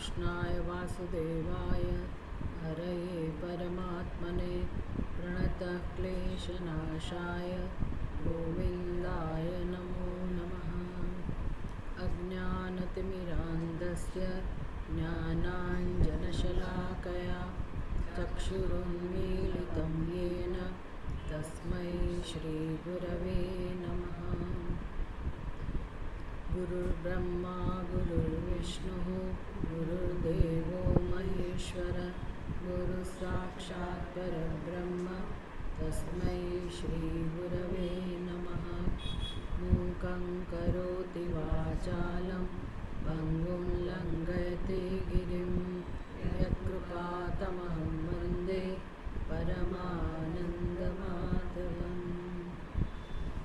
कृष्णाय वासुदेवाय हरये परमात्मने प्रणतः क्लेशनाशाय गोविन्दाय नमो नमः। अज्ञानतिमिरान्धस्य ज्ञानाञ्जनशलाकया चक्षुरुन्मीलितं येन तस्मै श्रीगुरवे नमः। गुरुर्ब्रह्मा गुरुर्विष्णुः गुरुर्देवो महेश्वर गुरुसाक्षात् परब्रह्म तस्मै श्रीगुरवे नमः। मूकं करोति वाचालं पङ्गुं लङ्घयति गिरिं यत्कृपातमहं वन्दे परमानन्दमाधवम्।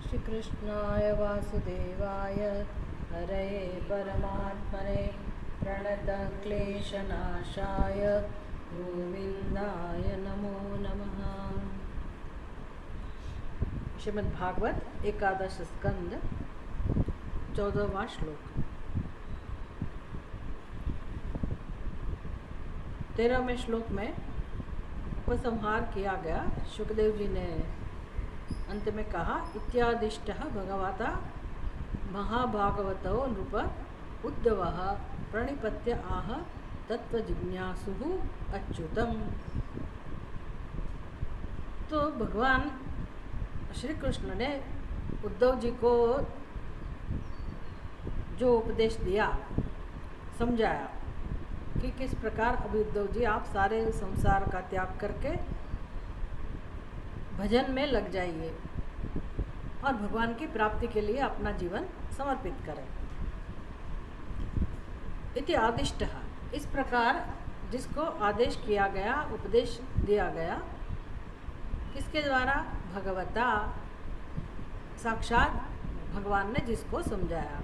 श्रीकृष्णाय वासुदेवाय हरये परमात्मने प्रणतः क्लेशनाशाय गोविन्दाय नमो नमः। श्रीमद् भागवत एकादश स्कंद 14वां श्लोक। 13वें श्लोक में उपसंहार किया गया। शुकदेव जी ने अंत में कहा, इत्यादिष्टः भगवता महाभागवतो नृप उद्धवः प्रणिपत्य आह तत्वजिज्ञासुः अच्युतम। तो भगवान श्री कृष्ण ने उद्धव जी को जो उपदेश दिया, समझाया कि किस प्रकार अभी उद्धव जी आप सारे संसार का त्याग करके भजन में लग जाइए और भगवान की प्राप्ति के लिए अपना जीवन समर्पित करें। इति आदिष्टः, इस प्रकार जिसको आदेश किया गया, उपदेश दिया गया, किसके द्वारा? भगवता, साक्षात भगवान ने जिसको समझाया।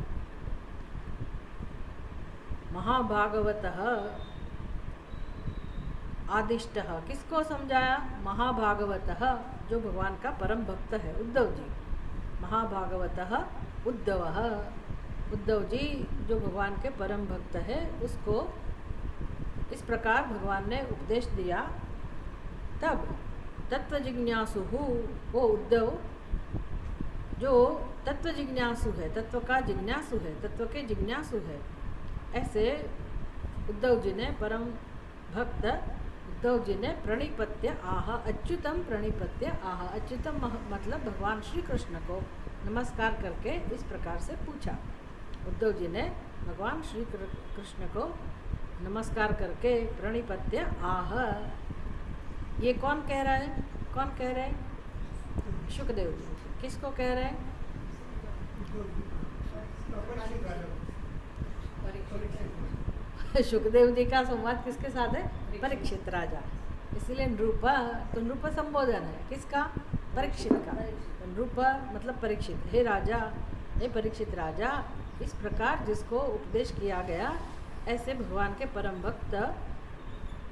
महाभागवतः आदिष्टः, किसको समझाया? महाभागवतः, जो भगवान का परम भक्त है, उद्धव जी। महाभागवतः उद्धवः, उद्धव जी जो भगवान के परम भक्त है, उसको इस प्रकार भगवान ने उपदेश दिया। तब तत्व जिज्ञासु, वो उद्धव जो तत्व जिज्ञासु है, तत्व का जिज्ञासु है, तत्व के जिज्ञासु है, ऐसे उद्धव जी ने, परम भक्त उद्धव जी ने प्रणिपत्य आह, अच्युतम प्रणिपत्य आह, अच्युतम मतलब भगवान श्री कृष्ण को नमस्कार करके इस प्रकार से पूछा। उद्धव जी ने भगवान श्री कृष्ण को नमस्कार करके प्रणिपत्य आह। ये कौन कह रहा है? कौन कह रहे हैं? शुकदेव जी। किसको कह रहे हैं? शुकदेव जी का संवाद किसके साथ है? परीक्षित राजा। इसलिए नृप, तो नृप संबोधन है किसका? परीक्षित का। नृप मतलब परीक्षित। हे राजा, हे परीक्षित राजा, इस प्रकार जिसको उपदेश किया गया, ऐसे भगवान के परम भक्त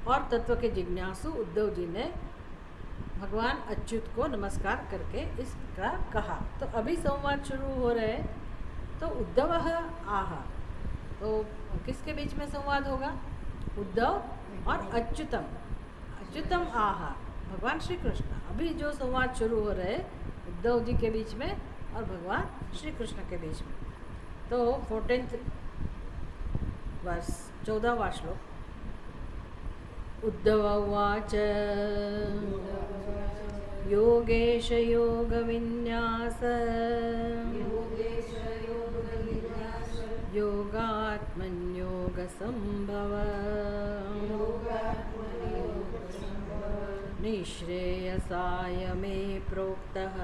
और तत्व के जिज्ञासु उद्धव जी ने भगवान अच्युत को नमस्कार करके इस प्रकार कहा। तो अभी संवाद शुरू हो रहे हैं। तो उद्धव आह, तो किसके बीच में संवाद होगा? उद्धव और अच्युतम। अच्युतम आह, भगवान श्री कृष्ण। अभी जो संवाद शुरू हो रहे हैं उद्धव जी के बीच में और भगवान श्री कृष्ण के बीच में। तो 14th वर्ष, 14वां श्लोक। उद्धव उवाच योगेश योगविन्यास योगात्मन्योगसंभव निःश्रेयसाय मे प्रोक्तः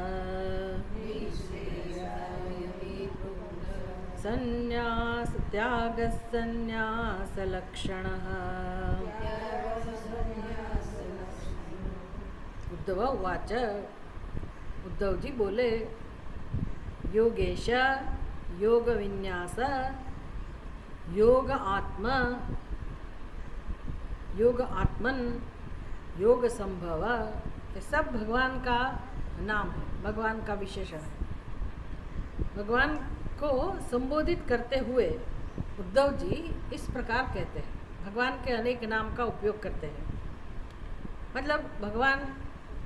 संन्यास त्यागसंन्यासलक्षणः। उद्धव उवाच, उद्धव जी बोले, योगेश योग विन्यास योग आत्म योग आत्मन योग संभव, ये सब भगवान का नाम है, भगवान का विशेषण है। भगवान को संबोधित करते हुए उद्धव जी इस प्रकार कहते हैं, भगवान के अनेक नाम का उपयोग करते हैं। मतलब भगवान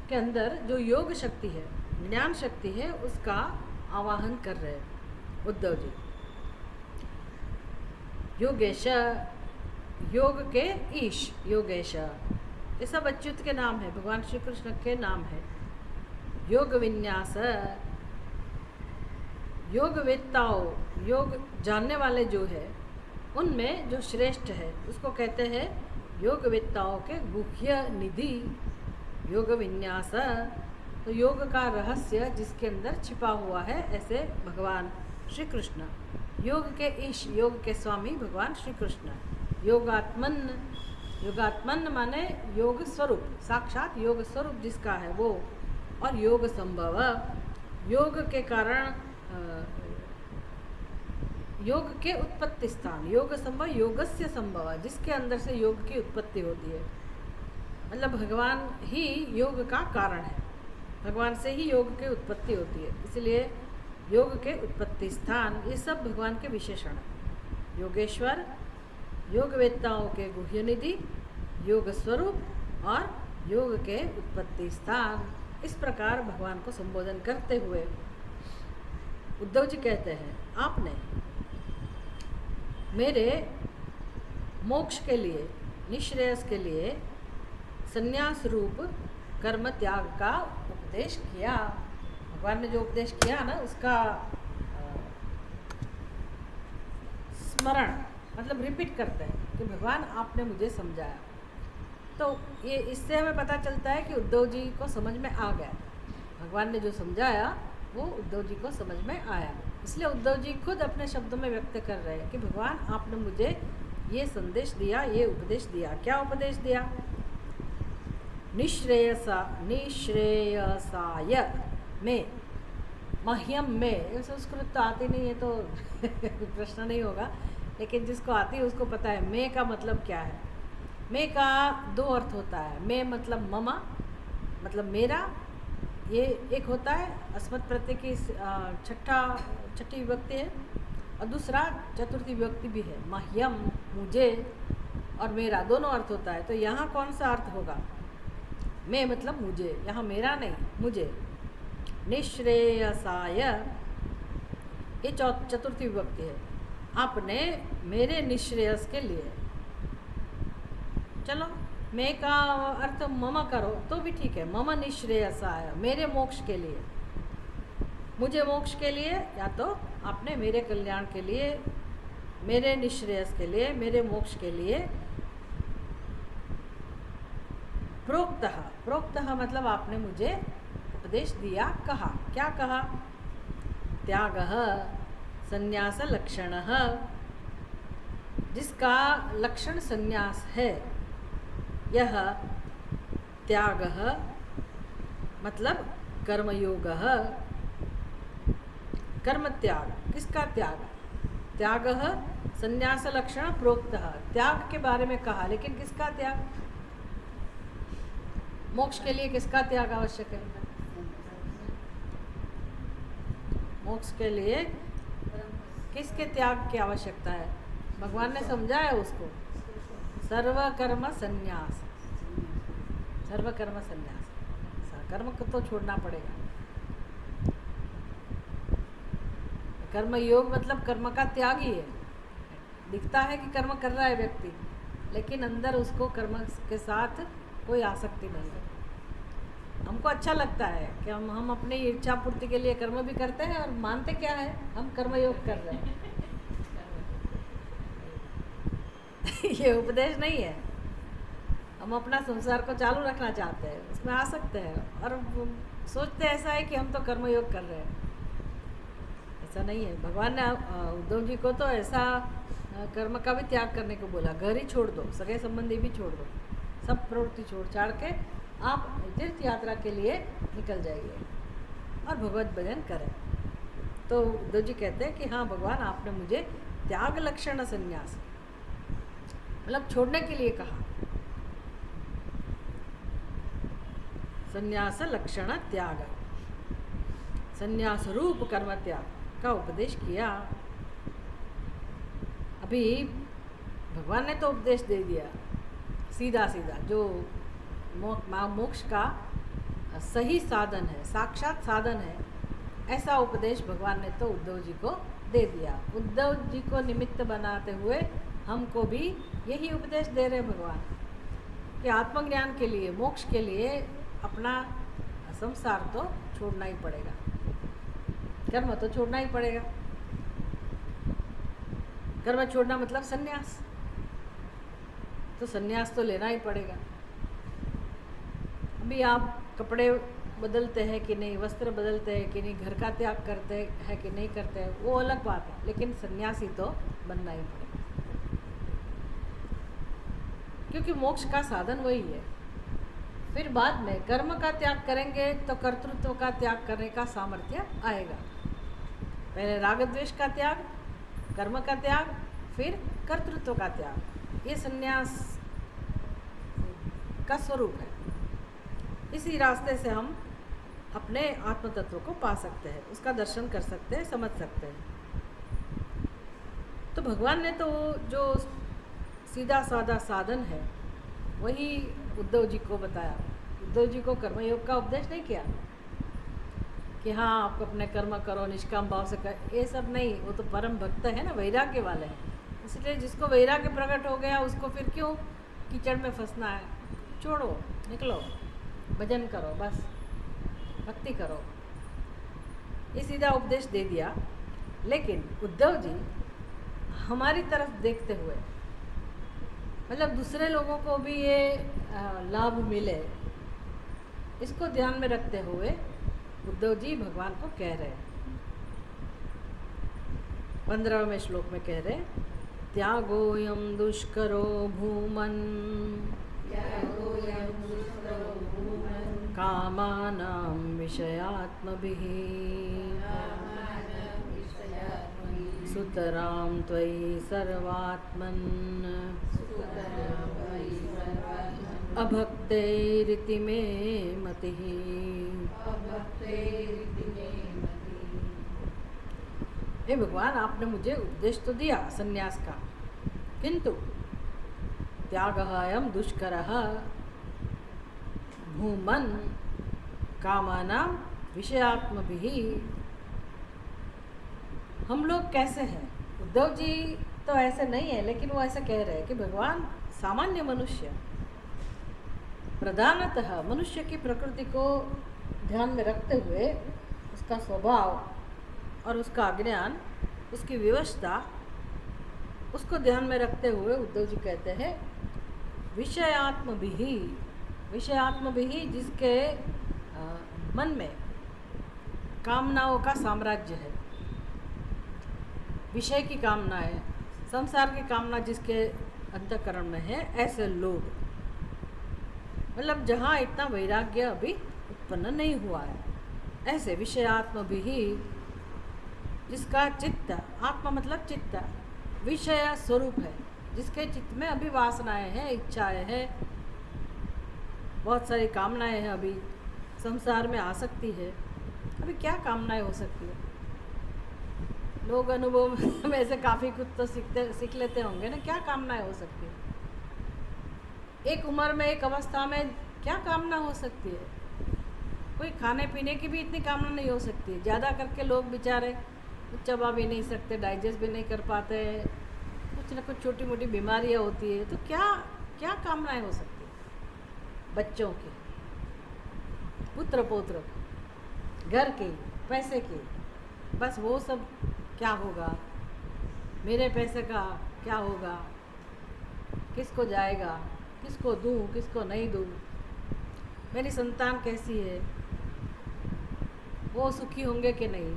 के अंदर जो योग शक्ति है, ज्ञान शक्ति है, उसका आवाहन कर रहे हैं उद्धव जी। योगेश, योग के ईश, योगेश, ये सब अच्युत के नाम है, भगवान श्री कृष्ण के नाम है। योग विन्यास, योग वेत्ताओं, योग जानने वाले जो है उनमें जो श्रेष्ठ है उसको कहते हैं योग वेत्ताओं के गुह्य निधि। योग विन्यास, तो योग का रहस्य जिसके अंदर छिपा हुआ है, ऐसे भगवान श्री कृष्ण। योग के ईश, योग के स्वामी भगवान श्री कृष्ण। योगात्मन, योगात्मन माने योग स्वरूप, साक्षात योग स्वरूप जिसका है वो। और योग संभव, योग के कारण योग के उत्पत्ति स्थान। योग संभव, योगस्य संभव, जिसके अंदर से योग की उत्पत्ति होती है। मतलब भगवान ही योग का कारण है, भगवान से ही योग की उत्पत्ति होती है, इसलिए योग के उत्पत्ति स्थान, ये सब भगवान के विशेषण हैं। योगेश्वर, योगवेत्ताओं के गुह्य निधि, योग स्वरूप और योग के उत्पत्ति स्थान। इस प्रकार भगवान को संबोधन करते हुए उद्धव जी कहते हैं, आपने मेरे मोक्ष के लिए, निश्रेयस के लिए संन्यास रूप कर्म त्याग का उपदेश किया। भगवान ने जो उपदेश किया ना, उसका स्मरण, मतलब रिपीट करते हैं कि भगवान आपने मुझे समझाया। तो ये इससे हमें पता चलता है कि उद्धव जी को समझ में आ गया, भगवान ने जो समझाया वो उद्धव जी को समझ में आया। इसलिए उद्धव जी खुद अपने शब्दों में व्यक्त कर रहे हैं कि भगवान आपने मुझे ये संदेश दिया, ये उपदेश दिया। क्या उपदेश दिया? निश्रेयसा, निश्रेयसाय में, मह्यम में। संस्कृत तो आती नहीं है तो प्रश्न नहीं होगा, लेकिन जिसको आती है उसको पता है मैं का मतलब क्या है। मैं का दो अर्थ होता है। मैं मतलब ममा, मतलब मेरा, ये एक होता है अस्मत् प्रत्यय की छठी विभक्ति है, और दूसरा चतुर्थी विभक्ति भी है, मह्यम, मुझे, और मेरा, दोनों अर्थ होता है। तो यहाँ कौन सा अर्थ होगा? मैं मतलब मुझे, यहाँ मेरा नहीं, मुझे। निश्रेयसाय, ये चतुर्थी विभक्ति है। आपने मेरे निश्रेयस के लिए, चलो मैं का अर्थ मम करो तो भी ठीक है, मम निश्रेयसाय, मेरे मोक्ष के लिए, मुझे मोक्ष के लिए, या तो आपने मेरे कल्याण के लिए, मेरे निश्रेयस के लिए, मेरे मोक्ष के लिए प्रोक्तः, प्रोक्तः मतलब आपने मुझे उपदेश दिया, कहा। क्या कहा? त्यागः संन्यास लक्षणः, जिसका लक्षण संन्यास है, यह त्यागः मतलब कर्मयोगः, कर्म त्याग। किसका त्याग? त्यागः संन्यास लक्षण प्रोक्तः, त्याग के बारे में कहा, लेकिन किसका त्याग? मोक्ष के लिए किसका त्याग आवश्यक है? मोक्ष के लिए किसके त्याग की आवश्यकता है? भगवान ने समझाया उसको, सर्वकर्म संन्यास, सर्वकर्म संन्यास, कर्म को तो छोड़ना पड़ेगा। कर्म योग मतलब कर्म का त्याग ही है। दिखता है कि कर्म कर रहा है व्यक्ति, लेकिन अंदर उसको कर्म के साथ कोई आसक्ति नहीं है। हमको अच्छा लगता है कि हम अपनी इच्छा पूर्ति के लिए कर्म भी करते हैं, और मानते क्या है? हम कर्मयोग कर रहे हैं। ये उपदेश नहीं है। हम अपना संसार को चालू रखना चाहते हैं, उसमें आ सकते हैं, और सोचते ऐसा है कि हम तो कर्मयोग कर रहे हैं। ऐसा नहीं है। भगवान ने उद्धव जी को तो ऐसा कर्म का भी त्याग करने को बोला। घर ही छोड़ दो, सगे संबंधी भी छोड़ दो, सब प्रवृत्ति छोड़ छाड़ के आप तीर्थ यात्रा के लिए निकल जाइए और भगवत भजन करें। तो उद्धव जी कहते हैं कि हाँ भगवान, आपने मुझे त्याग लक्षण संन्यास मतलब छोड़ने के लिए कहा। संन्यास लक्षण त्याग, संन्यास रूप कर्म त्याग का उपदेश किया। अभी भगवान ने तो उपदेश दे दिया सीधा सीधा, जो मोक्ष का सही साधन है, साक्षात साधन है, ऐसा उपदेश भगवान ने तो उद्धव जी को दे दिया। उद्धव जी को निमित्त बनाते हुए हमको भी यही उपदेश दे रहे भगवान कि आत्मज्ञान के लिए, मोक्ष के लिए अपना संसार तो छोड़ना ही पड़ेगा, कर्म तो छोड़ना ही पड़ेगा। कर्म छोड़ना मतलब सन्यास, तो सन्यास तो लेना ही पड़ेगा। अभी आप कपड़े बदलते हैं कि नहीं, वस्त्र बदलते हैं कि नहीं, घर का त्याग करते हैं कि नहीं करते हैं, वो अलग बात है, लेकिन सन्यासी तो बनना ही पड़ेगा, क्योंकि मोक्ष का साधन वही है। फिर बाद में कर्म का त्याग करेंगे तो कर्तृत्व का त्याग करने का सामर्थ्य आएगा। पहले राग द्वेष का त्याग, कर्म का त्याग, फिर कर्तृत्व का त्याग, ये सन्यास का स्वरूप है। इसी रास्ते से हम अपने आत्म तत्व को पा सकते हैं, उसका दर्शन कर सकते हैं, समझ सकते हैं। तो भगवान ने तो जो सीधा साधा साधन है वही उद्धव जी को बताया। उद्धव जी को कर्मयोग का उपदेश नहीं किया कि हाँ आप अपने कर्म करो, निष्काम भाव से कर, ये सब नहीं। वो तो परम भक्त है ना, वैराग्य वाले हैं। इसलिए जिसको वैराग्य प्रकट हो गया उसको फिर क्यों कीचड़ में फंसना है, छोड़ो, निकलो, भजन करो, बस भक्ति करो, ये सीधा उपदेश दे दिया। लेकिन उद्धव जी हमारी तरफ देखते हुए, मतलब दूसरे लोगों को भी ये लाभ मिले, इसको ध्यान में रखते हुए उद्धव जी भगवान को कह रहे हैं। 15वें श्लोक में कह रहे, त्यागोयम दुष्करो भूमन् कामानां विषयात्मभिः सुतरां त्वयि सर्वात्मन् अभक्तैरिति मे मतिः। हे भगवान, आपने मुझे उपदेश तो दिया संन्यास का, किंतु त्यागः अयं दुष्करः भूमन् कामानां विषयात्मभिः। हम लोग कैसे हैं? उद्धव जी तो ऐसे नहीं है, लेकिन वो ऐसे कह रहे हैं कि भगवान सामान्य मनुष्य, प्रधानतः मनुष्य की प्रकृति को ध्यान में रखते हुए, उसका स्वभाव और उसका अज्ञान, उसकी विवशता, उसको ध्यान में रखते हुए उद्धव जी कहते हैं विषयात्मभिः। विषयात्मभिः जिसके मन में कामनाओं का साम्राज्य है, विषय की कामना है, संसार की कामना जिसके अंतःकरण में है, ऐसे लोग, मतलब जहाँ इतना वैराग्य अभी उत्पन्न नहीं हुआ है, ऐसे विषयात्मभिः जिसका चित्त, आत्मा मतलब चित्त, विषय स्वरूप है, जिसके चित्त में अभी वासनाएं हैं, इच्छाएं हैं, बहुत सारी कामनाएं हैं, अभी संसार में आसक्ति है। अभी क्या कामनाएं हो सकती है? लोग अनुभव में से काफ़ी कुछ तो सीख लेते होंगे ना, क्या कामनाएं हो सकती है? एक उम्र में, एक अवस्था में क्या कामना हो सकती है? कोई खाने पीने की भी इतनी कामना नहीं हो सकती है। ज़्यादा करके लोग बेचारे चबा भी नहीं सकते, डाइजेस्ट भी नहीं कर पाते, कुछ ना कुछ छोटी मोटी बीमारियां होती है, तो क्या क्या कामनाएं हो सकती है? बच्चों की, पुत्र पौत्र, घर की, पैसे की, बस वो सब क्या होगा, मेरे पैसे का क्या होगा, किसको जाएगा, किसको दूँ, किसको नहीं दूँ, मेरी संतान कैसी है, वो सुखी होंगे कि नहीं,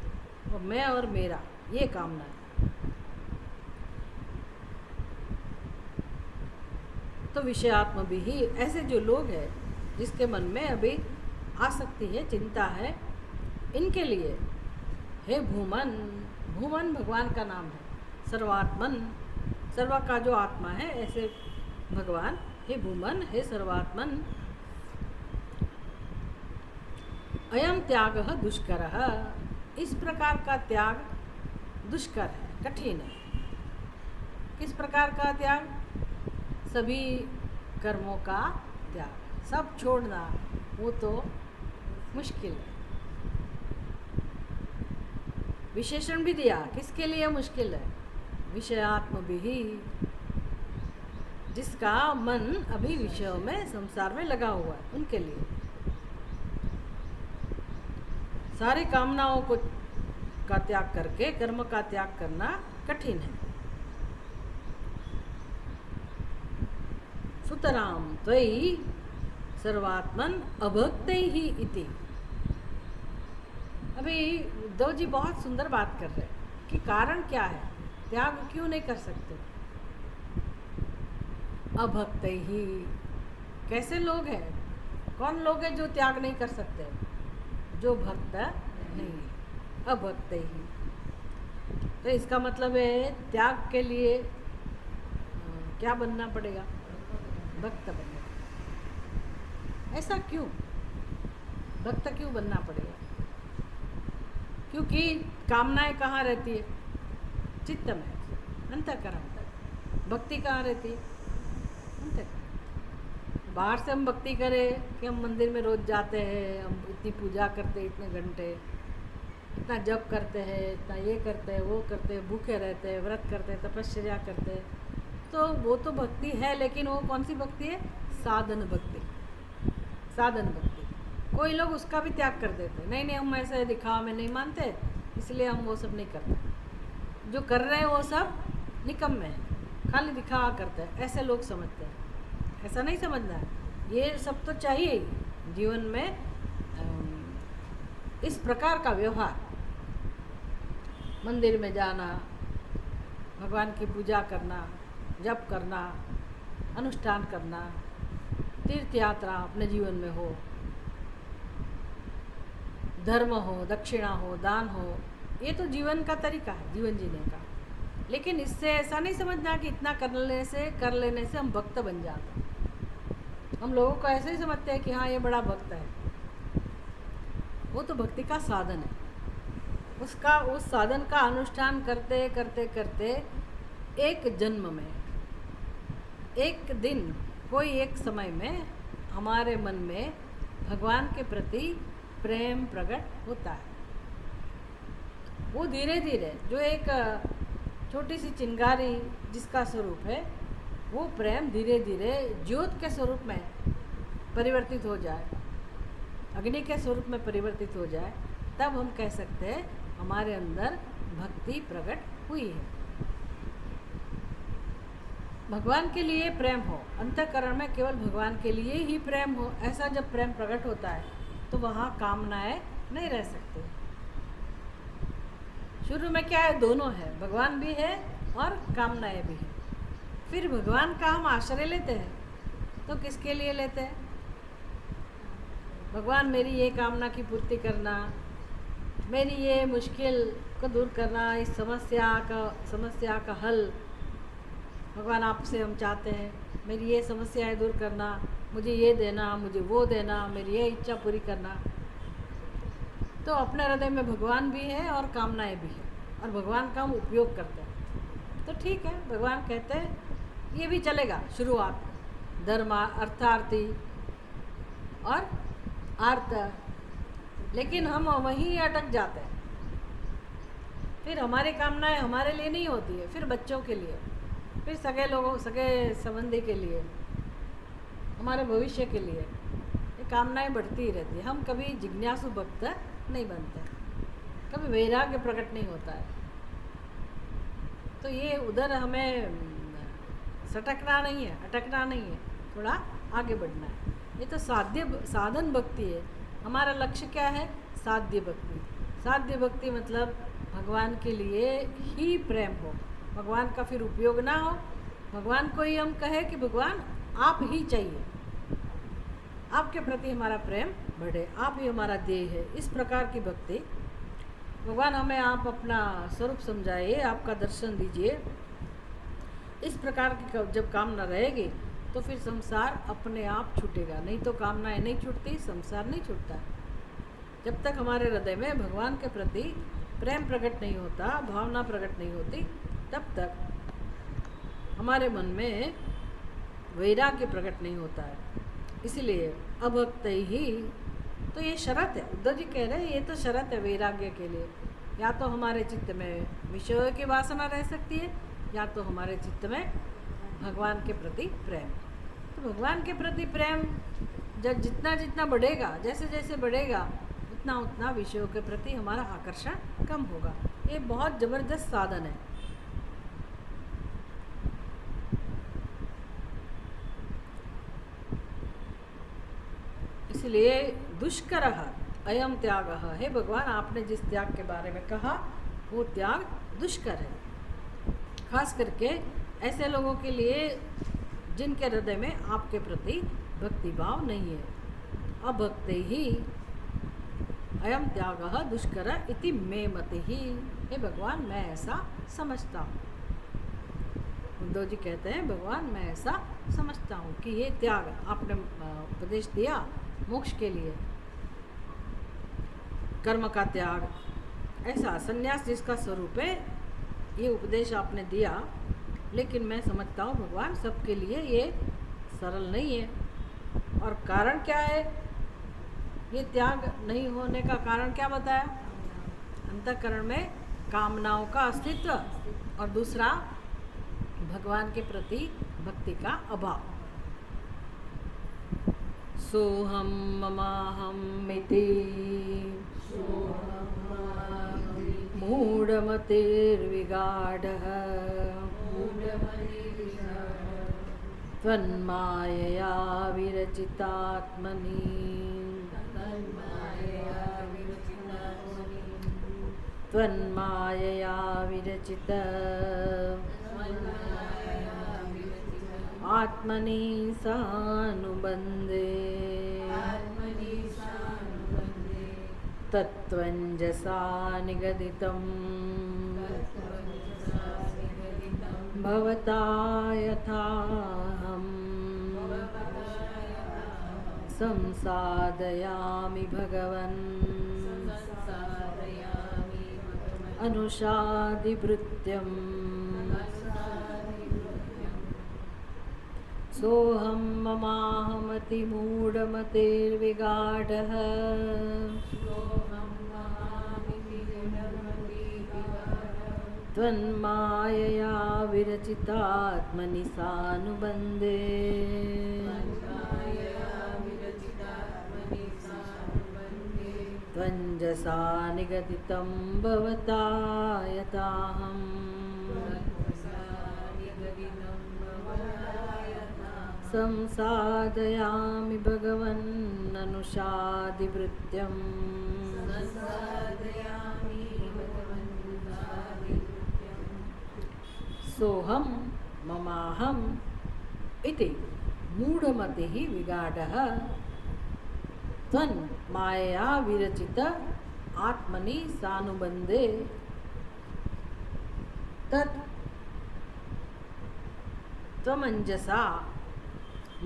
और मैं और मेरा, ये कामना है। तो विषयात्मभिः ऐसे जो लोग हैं जिसके मन में अभी आसक्ति है, चिंता है, इनके लिए हे भूमन, भूमन भगवान का नाम है, सर्वात्मन, सर्व का जो आत्मा है, ऐसे भगवान, हे भूमन, हे सर्वात्मन, अयम त्यागः दुष्करः, इस प्रकार का त्याग दुष्कर है, कठिन है। किस प्रकार का त्याग? सभी कर्मों का त्याग, सब छोड़ना वो तो मुश्किल है। विशेषण भी दिया, किसके लिए मुश्किल है? विषयात्म भी, जिसका मन अभी विषयों में संसार में लगा हुआ है, उनके लिए। सारी कामनाओं को का त्याग करके कर्म का त्याग करना कठिन है। सुतराम त्वयि सर्वात्मन अभक्तै ही इति। अभी उद्धव जी बहुत सुंदर बात कर रहे हैं कि कारण क्या है, त्याग क्यों नहीं कर सकते। अभक्त ही, कैसे लोग हैं, कौन लोग हैं जो त्याग नहीं कर सकते? जो भक्त नहीं है, अभक्त ही। तो इसका मतलब है त्याग के लिए क्या बनना पड़ेगा? भक्त बनना। ऐसा क्यों? भक्त क्यों बनना पड़ेगा? क्योंकि कामनाएं कहाँ रहती है? चित्त में, अंतःकरण। भक्ति कहाँ रहती है? अंतःकरण। बाहर से हम भक्ति करें कि हम मंदिर में रोज जाते हैं, हम इतनी पूजा करते हैं, इतने घंटे, इतना जप करते हैं, इतना ये करते हैं, वो करते हैं, भूखे रहते हैं, व्रत करते हैं, तपस्या करते हैं, तो वो तो भक्ति है, लेकिन वो कौन सी भक्ति है? साधन भक्ति। साधन भक्ति। कोई लोग उसका भी त्याग कर देते, नहीं नहीं हम ऐसे दिखावा में नहीं मानते, इसलिए हम वो सब नहीं करते। जो कर रहे हैं वो सब निकम्मे हैं, खाली दिखावा करते हैं, ऐसे लोग समझते हैं। ऐसा नहीं समझना है, ये सब तो चाहिए ही जीवन में। इस प्रकार का व्यवहार, मंदिर में जाना, भगवान की पूजा करना, जप करना, अनुष्ठान करना, तीर्थ यात्रा अपने जीवन में हो, धर्म हो, दक्षिणा हो, दान हो, ये तो जीवन का तरीका है, जीवन जीने का। लेकिन इससे ऐसा नहीं समझना कि इतना कर लेने से हम भक्त बन जाते हैं। हम लोगों को ऐसे ही समझते हैं कि हाँ ये बड़ा भक्त है। वो तो भक्ति का साधन है, उस साधन का अनुष्ठान करते करते करते एक जन्म में, एक दिन, कोई एक समय में हमारे मन में भगवान के प्रति प्रेम प्रकट होता है। वो धीरे धीरे, जो एक छोटी सी चिंगारी जिसका स्वरूप है, वो प्रेम धीरे धीरे ज्योत के स्वरूप में परिवर्तित हो जाए, अग्नि के स्वरूप में परिवर्तित हो जाए, तब हम कह सकते हैं हमारे अंदर भक्ति प्रकट हुई है। भगवान के लिए प्रेम हो, अंतःकरण में केवल भगवान के लिए ही प्रेम हो, ऐसा जब प्रेम प्रकट होता है तो वहाँ कामनाएं नहीं रह सकती। शुरू में क्या है? दोनों है, भगवान भी है और कामनाएं भी है। फिर भगवान का हम आश्रय लेते हैं तो किसके लिए लेते हैं? भगवान मेरी ये कामना की पूर्ति करना, मेरी ये मुश्किल को दूर करना, इस समस्या का हल भगवान आपसे हम चाहते हैं, मेरी ये समस्याएं दूर करना, मुझे ये देना, मुझे वो देना, मेरी ये इच्छा पूरी करना। तो अपने हृदय में भगवान भी है और कामनाएं भी है, और भगवान का हम उपयोग करते हैं। तो ठीक है, भगवान कहते हैं ये भी चलेगा शुरुआत, धर्म, अर्थार्थी और आर्त, लेकिन हम वहीं अटक जाते हैं। फिर हमारी कामनाएं हमारे लिए नहीं होती है, फिर बच्चों के लिए, फिर सगे लोगों, सगे संबंधी के लिए, हमारे भविष्य के लिए ये कामनाएं बढ़ती ही रहती है। हम कभी जिज्ञासु भक्त नहीं बनते, कभी वैराग्य प्रकट नहीं होता है। तो ये उधर हमें सटकना नहीं है, अटकना नहीं है, थोड़ा आगे बढ़ना है। ये तो साधन भक्ति है। हमारा लक्ष्य क्या है? साध्य भक्ति। साध्य भक्ति मतलब भगवान के लिए ही प्रेम हो, भगवान का फिर उपयोग ना हो, भगवान को ही हम कहे कि भगवान आप ही चाहिए, आपके प्रति हमारा प्रेम बढ़े, आप ही हमारा ध्येय है। इस प्रकार की भक्ति, भगवान हमें आप अपना स्वरूप समझाइए, आपका दर्शन दीजिए। इस प्रकार की जब कामना रहेगी तो फिर संसार अपने आप छूटेगा, नहीं तो कामनाएं नहीं छूटती, संसार नहीं छूटता। जब तक हमारे हृदय में भगवान के प्रति प्रेम प्रकट नहीं होता, भावना प्रकट नहीं होती, तब तक हमारे मन में वैराग्य प्रकट नहीं होता है। इसलिए अभक्त ही, तो ये शरत है। उद्धव जी कह रहे हैं ये तो शरत है वैराग्य के लिए। या तो हमारे चित्त में विषयों की वासना रह सकती है, या तो हमारे चित्त में भगवान के प्रति प्रेम। तो भगवान के प्रति प्रेम जब जितना जितना बढ़ेगा, जैसे जैसे बढ़ेगा, उतना उतना विषयों के प्रति हमारा आकर्षण कम होगा। ये बहुत ज़बरदस्त साधन है। इसलिए दुष्कर अयम त्याग है। भगवान आपने जिस त्याग के बारे में कहा वो त्याग दुष्कर है, खास करके ऐसे लोगों के लिए जिनके हृदय में आपके प्रति भक्ति भाव नहीं है। अभक्त ही अयम त्याग दुष्कर इति मे मति ही। हे भगवान मैं ऐसा समझता हूँ। उद्धव जी कहते हैं भगवान मैं ऐसा समझता हूँ कि ये त्याग आपने उपदेश दिया मोक्ष के लिए, कर्म का त्याग, ऐसा संन्यास जिसका स्वरूप है, ये उपदेश आपने दिया। लेकिन मैं समझता हूँ भगवान सबके लिए ये सरल नहीं है। और कारण क्या है? ये त्याग नहीं होने का कारण क्या बताया? अंतःकरण में कामनाओं का अस्तित्व, और दूसरा भगवान के प्रति भक्ति का अभाव। सोहम ममाहमिति मूढ़मतिर्विगाढ़ः त्वन्मायया विरचितात्मनि त्वन्मायया विरचित आत्मनि सानुबन्धे तत्त्वञ्जसा निगदितं भवता यथाहं संसादयामि भगवन् अनुषादिभृत्यम् सोहम ममाहमतिमूढ़मतिर्विगाढ़ः त्वन्मायया विरचितात्मनि सानुबन्धे त्वञ्जसा निगदितं भवता यथाहम् संसादयामि भगवन् अनुषादिभृत्यम् सोहम ममाहम इति मूढ़मतिः विगाढ़ः त्वन् मायया विरचित आत्मनि सानुबन्धे तत् त्वमञ्जसा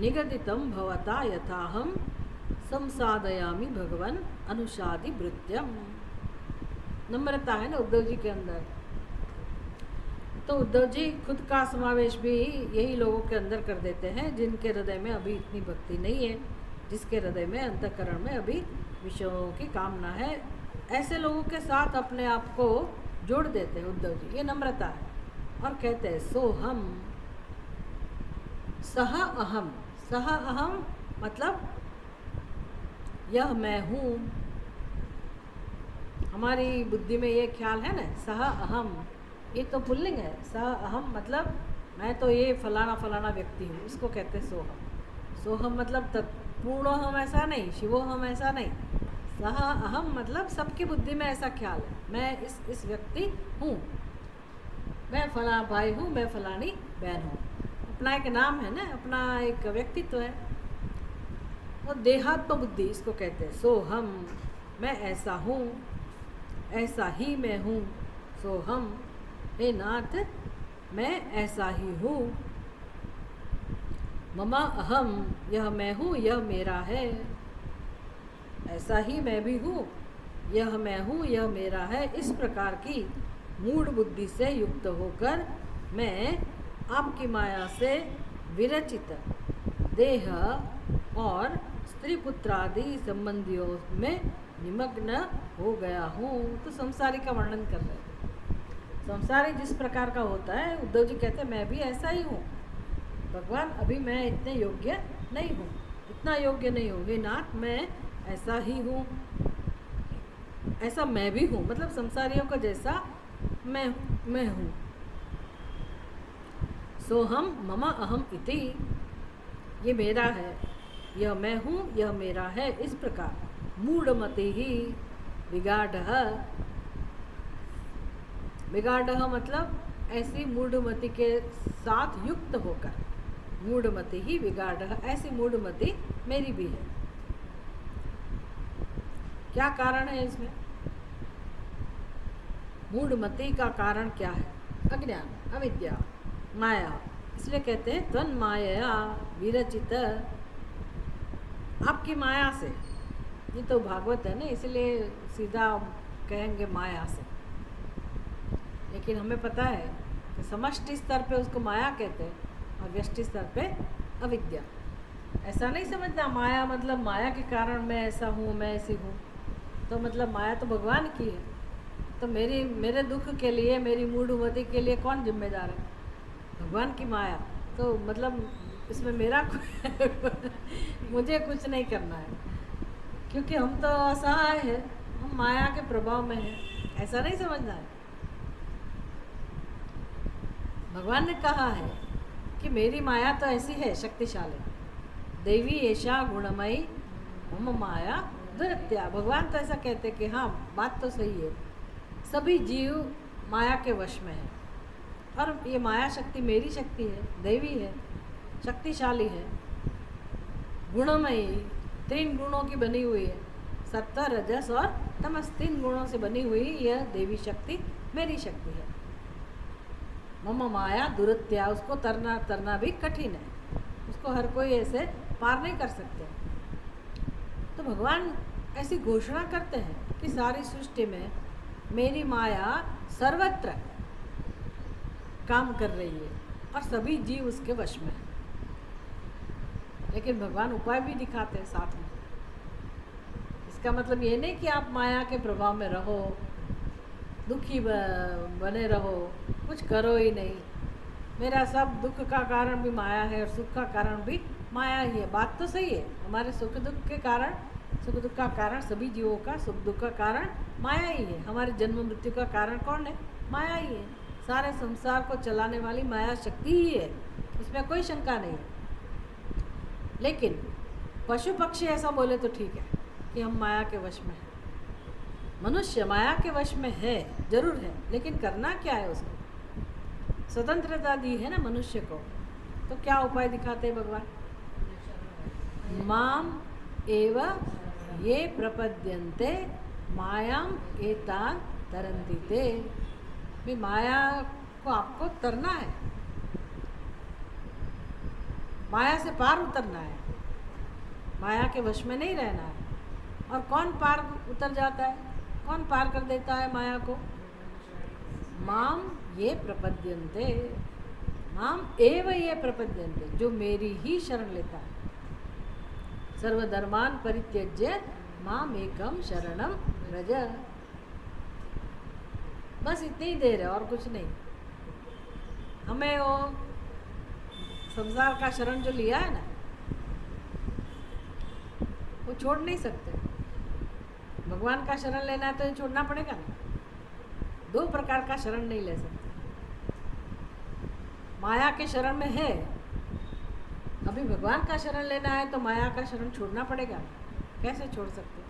निगदितं भवता यथाहं संसादयामि भगवन् अनुषादिभृत्यम्। नम्रता है ना उद्धव जी के अंदर। तो उद्धव जी खुद का समावेश भी यही लोगों के अंदर कर देते हैं जिनके हृदय में अभी इतनी भक्ति नहीं है, जिसके हृदय में अंतःकरण में अभी विषयों की कामना है। ऐसे लोगों के साथ अपने आप को जोड़ देते हैं उद्धव जी। ये नम्रता है। और कहते हैं सोहम सह अहम। सह अहम मतलब यह मैं हूँ। हमारी बुद्धि में ये ख्याल है ना, सह अहम, ये तो पुल्लिंग है। सह अहम मतलब मैं तो ये फलाना फलाना व्यक्ति हूँ, इसको कहते हैं सोहम। सोहम मतलब पूर्ण हम ऐसा नहीं, शिवो हम ऐसा नहीं। सह अहम मतलब सबकी बुद्धि में ऐसा ख्याल है, मैं इस व्यक्ति हूँ, मैं फला भाई हूँ, मैं फलानी बहन हूँ। अपना एक नाम है ना, अपना एक व्यक्तित्व है। वो देहात्म बुद्धि इसको कहते हैं। सो हम, मैं ऐसा हूँ, ऐसा ही मैं हूँ। सो हम, हे नाथ मैं ऐसा ही हूँ। ममा अहम, यह मैं हूँ, यह मेरा है। ऐसा ही मैं भी हूँ, यह मैं हूँ, यह मेरा है। इस प्रकार की मूढ़ बुद्धि से युक्त होकर मैं आपकी माया से विरचित देह और स्त्री पुत्रादि संबंधियों में निमग्न हो गया हूँ। तो संसारी का वर्णन कर रहे हैं। संसारी जिस प्रकार का होता है, उद्धव जी कहते हैं मैं भी ऐसा ही हूँ भगवान, अभी मैं इतने योग्य नहीं हूँ, इतना योग्य नहीं हूँ हे नाथ, मैं ऐसा ही हूँ, ऐसा मैं भी हूँ, मतलब संसारियों का जैसा मैं हूँ। सोहम मम अहम इति, ये मेरा है, यह मैं हूँ, यह मेरा है, इस प्रकार मूढ़मति ही विगाढ़, विगाढ़ मतलब ऐसी मूढ़मति के साथ युक्त होकर, मूढ़मति ही विगाढ़, ऐसी मूढ़मति मेरी भी है। क्या कारण है इसमें? मूढ़मति का कारण क्या है? अज्ञान, अविद्या, माया। इसलिए कहते हैं त्वन् माया विरचित, आपकी माया से। ये तो भागवत है ना, इसलिए सीधा कहेंगे माया से, लेकिन हमें पता है कि समष्टि स्तर पे उसको माया कहते हैं और व्यष्टि स्तर पे अविद्या। ऐसा नहीं समझना माया मतलब माया के कारण मैं ऐसा हूँ, मैं ऐसी हूँ, तो मतलब माया तो भगवान की है, तो मेरे दुख के लिए, मेरी मूढ़मति के लिए कौन जिम्मेदार है? भगवान की माया। तो मतलब इसमें मेरा मुझे कुछ नहीं करना है, क्योंकि हम तो असहाय है, हम माया के प्रभाव में हैं, ऐसा नहीं समझना है। भगवान ने कहा है कि मेरी माया तो ऐसी है शक्तिशाली, देवी ऐशा गुणमयी मम माया दुरत्या। भगवान तो ऐसा कहते कि हाँ बात तो सही है, सभी जीव माया के वश में है, और ये माया शक्ति मेरी शक्ति है, देवी है, शक्तिशाली है, गुणमयी, 3 गुणों की बनी हुई है, सत्व रजस और तमस, 3 गुणों से बनी हुई यह देवी शक्ति मेरी शक्ति है। मम माया दुरत्या, उसको तरना भी कठिन है, उसको हर कोई ऐसे पार नहीं कर सकते। तो भगवान ऐसी घोषणा करते हैं कि सारी सृष्टि में मेरी माया सर्वत्र काम कर रही है और सभी जीव उसके वश में है। लेकिन भगवान उपाय भी दिखाते हैं साथ में। इसका मतलब ये नहीं कि आप माया के प्रभाव में रहो, दुखी बने रहो, कुछ करो ही नहीं। मेरा सब दुख का कारण भी माया है और सुख का कारण भी माया ही है। बात तो सही है, हमारे सुख दुख के कारण, सुख दुख का कारण सभी जीवों का सुख दुख का कारण माया ही है। हमारे जन्म मृत्यु का कारण कौन है? माया ही है। सारे संसार को चलाने वाली माया शक्ति ही है, इसमें कोई शंका नहीं है। लेकिन पशु पक्षी ऐसा बोले तो ठीक है कि हम माया के वश में हैं। मनुष्य माया के वश में है, जरूर है, लेकिन करना क्या है उसको? स्वतंत्रता दी है ना मनुष्य को, तो क्या उपाय दिखाते हैं भगवान? माम एव ये प्रपद्यन्ते मायाम एतान तरन्ति ते। भी माया को आपको तरना है, माया से पार उतरना है, माया के वश में नहीं रहना है। और कौन पार उतर जाता है, कौन पार कर देता है माया को? माम ये प्रपद्यन्ते, माम एव ये प्रपद्यन्ते, जो मेरी ही शरण लेता है। सर्वधर्मान परित्यज्य माम एकम शरणम व्रज। बस इतनी देर है और कुछ नहीं। हमें वो संसार का शरण जो लिया है ना, वो छोड़ नहीं सकते। भगवान का शरण लेना है तो ये छोड़ना पड़ेगा ना। 2 प्रकार का शरण नहीं ले सकते। माया के शरण में है, अभी भगवान का शरण लेना है तो माया का शरण छोड़ना पड़ेगा। कैसे छोड़ सकते?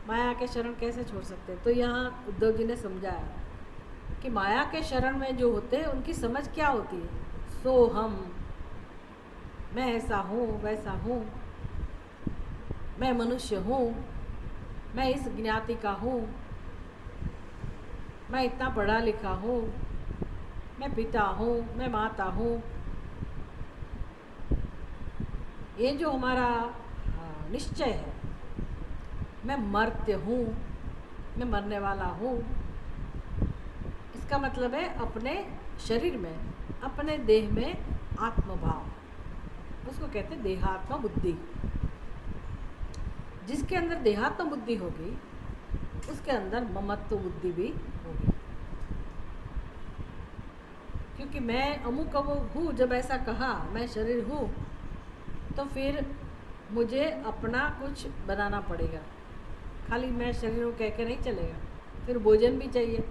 माया के शरण कैसे छोड़ सकते? तो यहाँ उद्धव जी ने समझाया कि माया के शरण में जो होते हैं उनकी समझ क्या होती है? सो हम, मैं ऐसा हूँ, वैसा हूँ, मैं मनुष्य हूँ, मैं इस ज्ञाति का हूँ, मैं इतना पढ़ा लिखा हूँ, मैं पिता हूँ, मैं माता हूँ। ये जो हमारा निश्चय है, मैं मर्त्य हूँ, मैं मरने वाला हूँ, इसका मतलब है अपने शरीर में, अपने देह में आत्मभाव। उसको कहते हैं देहात्म बुद्धि। जिसके अंदर देहात्म बुद्धि होगी उसके अंदर ममत्व बुद्धि भी होगी, क्योंकि मैं अमुक अमुक हूँ, जब ऐसा कहा मैं शरीर हूँ, तो फिर मुझे अपना कुछ बनाना पड़ेगा। खाली मैं शरीर हूँ कह के नहीं चलेगा, फिर भोजन भी चाहिए,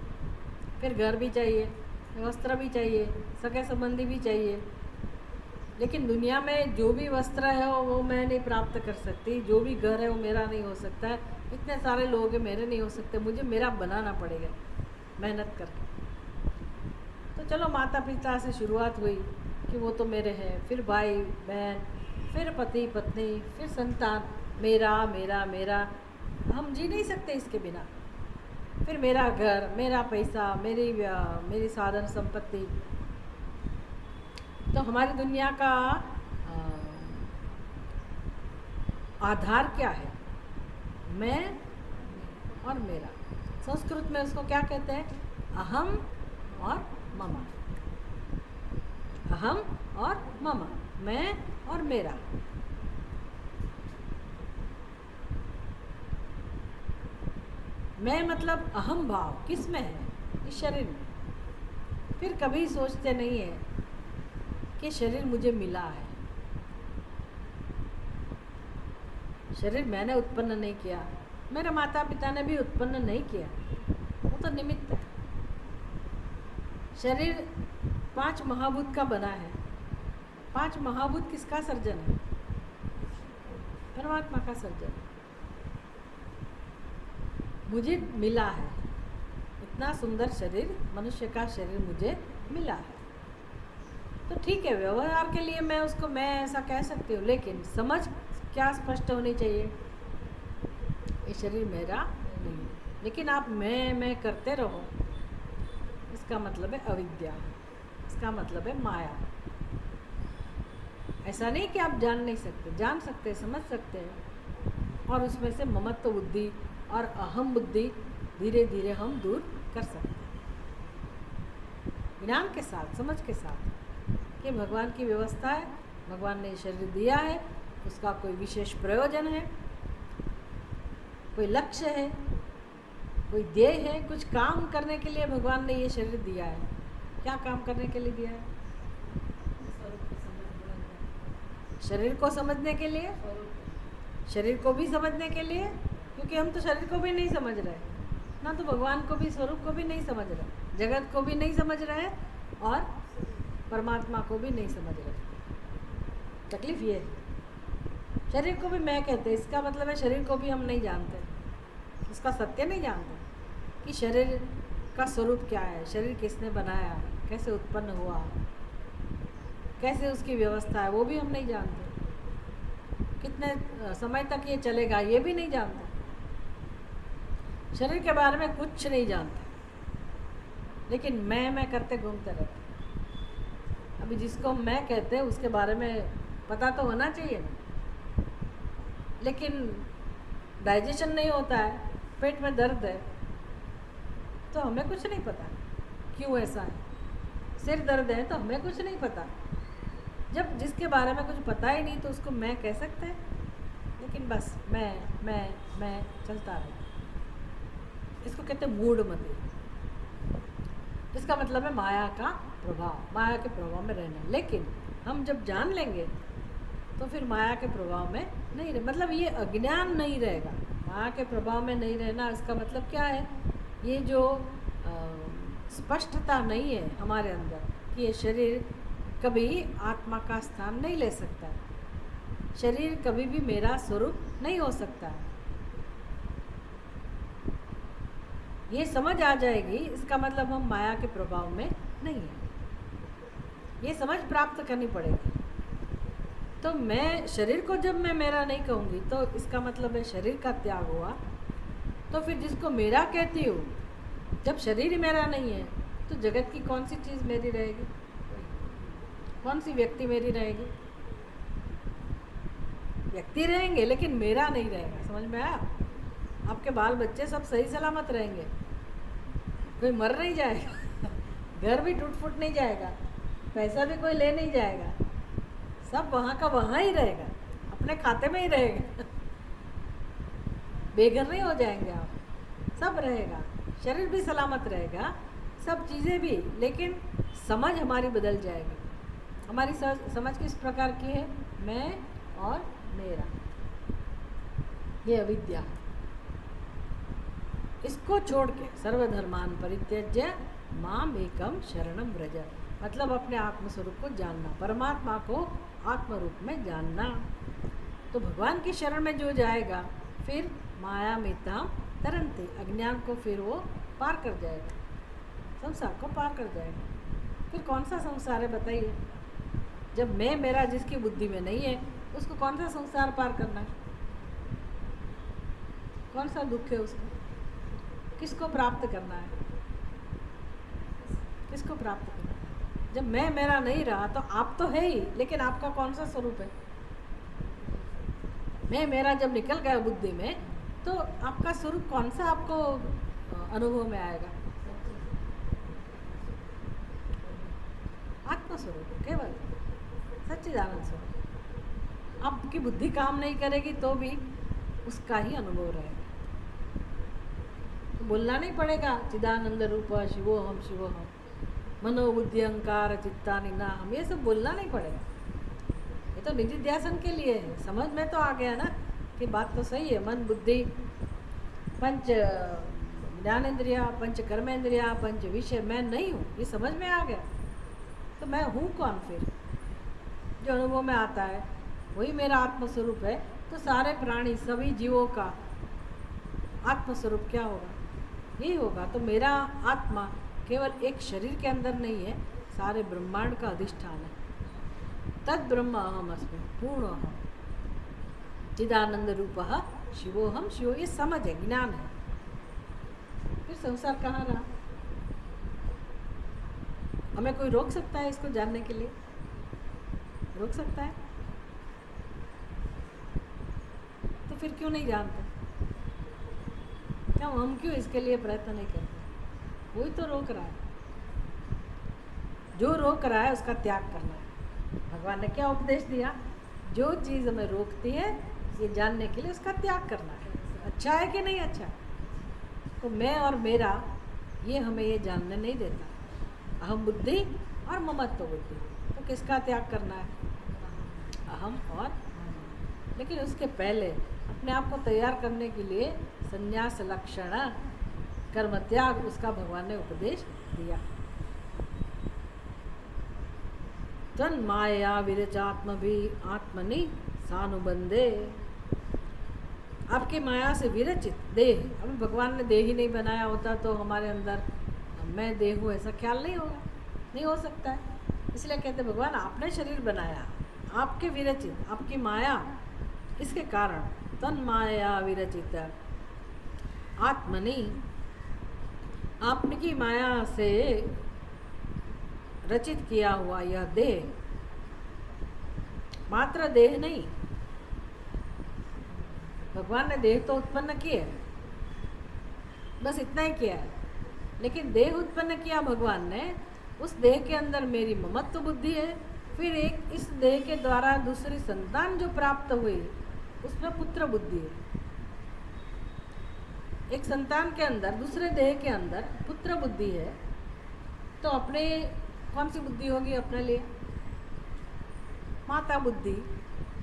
फिर घर भी चाहिए, वस्त्र भी चाहिए, सगे संबंधी भी चाहिए। लेकिन दुनिया में जो भी वस्त्र है वो मैं नहीं प्राप्त कर सकती, जो भी घर है वो मेरा नहीं हो सकता है, इतने सारे लोग हैं मेरे नहीं हो सकते, मुझे मेरा बनाना पड़ेगा मेहनत करके। तो चलो माता पिता से शुरुआत हुई कि वो तो मेरे हैं, फिर भाई बहन, फिर पति पत्नी, फिर संतान, मेरा मेरा मेरा, हम जी नहीं सकते इसके बिना। फिर मेरा घर, मेरा पैसा, मेरी साधन संपत्ति। तो हमारी दुनिया का आधार क्या है? मैं और मेरा। संस्कृत में उसको क्या कहते हैं? अहम और मम। अहम और मम, मैं और मेरा। मैं मतलब अहम भाव किस में है? इस शरीर में। फिर कभी सोचते नहीं है कि शरीर मुझे मिला है, शरीर मैंने उत्पन्न नहीं किया, मेरे माता पिता ने भी उत्पन्न नहीं किया, वो तो निमित्त है। शरीर 5 महाभूत का बना है। 5 महाभूत किसका सर्जन है? परमात्मा का सर्जन। मुझे मिला है इतना सुंदर शरीर, मनुष्य का शरीर मुझे मिला है। तो ठीक है, व्यवहार के लिए मैं उसको मैं ऐसा कह सकती हूँ, लेकिन समझ क्या स्पष्ट होनी चाहिए? ये शरीर मेरा नहीं है। लेकिन आप मैं करते रहो, इसका मतलब है अविद्या, इसका मतलब है माया। ऐसा नहीं कि आप जान नहीं सकते, जान सकते, समझ सकते हैं, और उसमें से ममत्व बुद्धि और अहम बुद्धि धीरे धीरे हम दूर कर सकते हैं, ज्ञान के साथ, समझ के साथ कि भगवान की व्यवस्था है, भगवान ने शरीर दिया है, उसका कोई विशेष प्रयोजन है, कोई लक्ष्य है, कोई ध्येय है, कुछ काम करने के लिए भगवान ने ये शरीर दिया है। क्या काम करने के लिए दिया है? शरीर को समझने के लिए, शरीर को भी समझने के लिए, क्योंकि हम तो शरीर को भी नहीं समझ रहे ना, तो भगवान को भी, स्वरूप को भी नहीं समझ रहे, जगत को भी नहीं समझ रहे और परमात्मा को भी नहीं समझ रहे। तकलीफ ये है। शरीर को भी मैं कहते हैं, इसका मतलब है शरीर को भी हम नहीं जानते, उसका सत्य नहीं जानते कि शरीर का स्वरूप क्या है, शरीर किसने बनाया, कैसे उत्पन्न हुआ, कैसे उसकी व्यवस्था है, वो भी हम नहीं जानते। कितने समय तक ये चलेगा ये भी नहीं जानते। शरीर के बारे में कुछ नहीं जानते, लेकिन मैं करते घूमते रहते। अभी जिसको मैं कहते हैं उसके बारे में पता तो होना चाहिए ना, लेकिन डाइजेशन नहीं होता है, पेट में दर्द है, तो हमें कुछ नहीं पता क्यों ऐसा है। सिर दर्द है तो हमें कुछ नहीं पता। जब जिसके बारे में कुछ पता ही नहीं तो उसको मैं कह सकते हैं, लेकिन बस मैं चलता रहा। इसको कहते हैं मूढ़मति। इसका मतलब है माया का प्रभाव, माया के प्रभाव में रहना। लेकिन हम जब जान लेंगे तो फिर माया के प्रभाव में नहीं रहे, मतलब ये अज्ञान नहीं रहेगा। माया के प्रभाव में नहीं रहना, इसका मतलब क्या है? ये जो स्पष्टता नहीं है हमारे अंदर कि ये शरीर कभी आत्मा का स्थान नहीं ले सकता है, शरीर कभी भी मेरा स्वरूप नहीं हो सकता है, ये समझ आ जाएगी। इसका मतलब हम माया के प्रभाव में नहीं है, ये समझ प्राप्त करनी पड़ेगी। तो मैं शरीर को जब मैं मेरा नहीं कहूँगी तो इसका मतलब है शरीर का त्याग हुआ। तो फिर जिसको मेरा कहती हूँ, जब शरीर ही मेरा नहीं है तो जगत की कौन सी चीज़ मेरी रहेगी, कौन सी व्यक्ति मेरी रहेगी? व्यक्ति रहेंगे लेकिन मेरा नहीं रहेगा। समझ में आया? आपके बाल बच्चे सब सही सलामत रहेंगे, कोई मर नहीं जाएगा, घर भी टूट फूट नहीं जाएगा, पैसा भी कोई ले नहीं जाएगा, सब वहाँ का वहाँ ही रहेगा, अपने खाते में ही रहेगा। बेघर नहीं हो जाएंगे आप, सब रहेगा, शरीर भी सलामत रहेगा, सब चीज़ें भी, लेकिन समझ हमारी बदल जाएगी। हमारी समझ किस प्रकार की है? मैं और मेरा, ये अविद्या। इसको छोड़ के सर्वधर्मान परित्यज्य माम एकम शरणम व्रज, मतलब अपने आत्मस्वरूप को जानना, परमात्मा को आत्म रूप में जानना। तो भगवान की शरण में जो जाएगा फिर माया मिताम तरंते, अज्ञान को फिर वो पार कर जाएगा, संसार को पार कर जाएगा। फिर कौन सा संसार है बताइए? जब मैं मेरा जिसकी बुद्धि में नहीं है उसको कौन सा संसार पार करना है? कौन सा दुख है उसको? किसको प्राप्त करना है? किसको प्राप्त करना है? जब मैं मेरा नहीं रहा तो आप तो है ही, लेकिन आपका कौन सा स्वरूप है? मैं मेरा जब निकल गया बुद्धि में तो आपका स्वरूप कौन सा आपको अनुभव में आएगा? आत्मस्वरूप, केवल सच्चिदानंद स्वरूप। आपकी बुद्धि काम नहीं करेगी तो भी उसका ही अनुभव रहेगा। तो बोलना नहीं पड़ेगा चिदानंद रूप शिवोहम शिवोहम, मनोबुद्धि अहंकार चित्तानि नाहम, ये सब बोलना नहीं पड़ेगा। ये तो निधि ध्यासन के लिए है। समझ में तो आ गया ना कि बात तो सही है। मन बुद्धि पंच ज्ञानेन्द्रिया, पंच कर्मेंद्रिया, पंच विषय मैं नहीं हूँ, ये समझ में आ गया। तो मैं हूँ कौन फिर? जो अनुभव में आता है वही मेरा आत्मस्वरूप है। तो सारे प्राणी, सभी जीवों का आत्मस्वरूप क्या होगा? यही होगा। तो मेरा आत्मा केवल एक शरीर के अंदर नहीं है, सारे ब्रह्मांड का अधिष्ठान है। तद ब्रह्म अहम अस्मि पूर्ण अहम चिदानंद रूप शिवोहम शिवो, ये समझ है, ज्ञान है। फिर संसार कहाँ रहा? हमें कोई रोक सकता है इसको जानने के लिए? रोक सकता है? तो फिर क्यों नहीं जानते? क्यों हम क्यों इसके लिए प्रयत्न नहीं करते? वही तो रोक रहा है। जो रोक रहा है उसका त्याग करना है। भगवान ने क्या उपदेश दिया? जो चीज़ हमें रोकती है ये जानने के लिए उसका त्याग करना है। अच्छा है कि नहीं अच्छा? तो मैं और मेरा ये हमें ये जानने नहीं देता। अहम बुद्धि और ममत्व बुद्धि, तो किसका त्याग करना है? अहम और मम। लेकिन उसके पहले अपने आप को तैयार करने के लिए संन्यास लक्षण कर्म त्याग, उसका भगवान ने उपदेश दिया। तन माया विरचात्म भी आत्मनि सानुबंधे, आपकी माया से विरचित देह, अभी भगवान ने देह ही नहीं बनाया होता तो हमारे अंदर मैं देह हूँ ऐसा ख्याल नहीं होगा, नहीं हो सकता है। इसलिए कहते भगवान आपने शरीर बनाया, आपके विरचित, आपकी माया, इसके कारण तन माया विरचित आत्मनि, आपकी माया से रचित किया हुआ यह देह, मात्र देह नहीं, भगवान ने देह तो उत्पन्न किए, बस इतना ही किया है, लेकिन देह उत्पन्न किया भगवान ने, उस देह के अंदर मेरी ममत्व बुद्धि है। फिर एक इस देह के द्वारा दूसरी संतान जो प्राप्त हुई उसमें पुत्र बुद्धि है। एक संतान के अंदर, दूसरे देह के अंदर पुत्र बुद्धि है, तो अपने कौन सी बुद्धि होगी अपने लिए? माता बुद्धि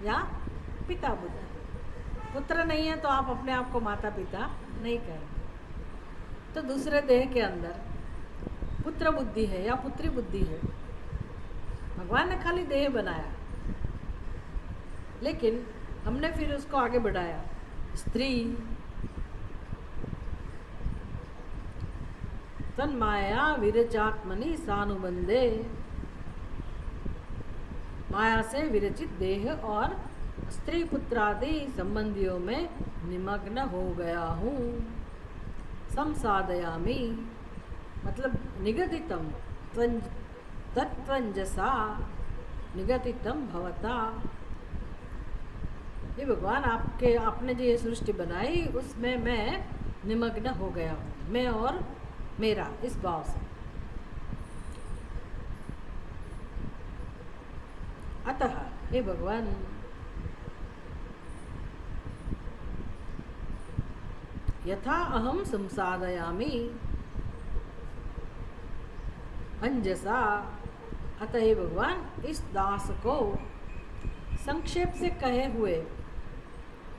या पिता बुद्धि। पुत्र नहीं है तो आप अपने आप को माता पिता नहीं कहेंगे। तो दूसरे देह के अंदर पुत्र बुद्धि है या पुत्री बुद्धि है। भगवान ने खाली देह बनाया, लेकिन हमने फिर उसको आगे बढ़ाया। स्त्री तन माया विरचात्मनि सानुबंधे, माया से विरचित देह और स्त्री पुत्रादि संबंधियों में निमग्न हो गया हूँ। संसादयामि मतलब निगदितम तत्वंजसा निगदितम भवता, ये भगवान आपने जो ये सृष्टि बनाई उसमें मैं निमग्न हो गया हूँ, मैं और मेरा, इस भाव से। अतः हे भगवान, यथा अहम संसादयामि अंजसा, अतः हे भगवान इस दास को संक्षेप से कहे हुए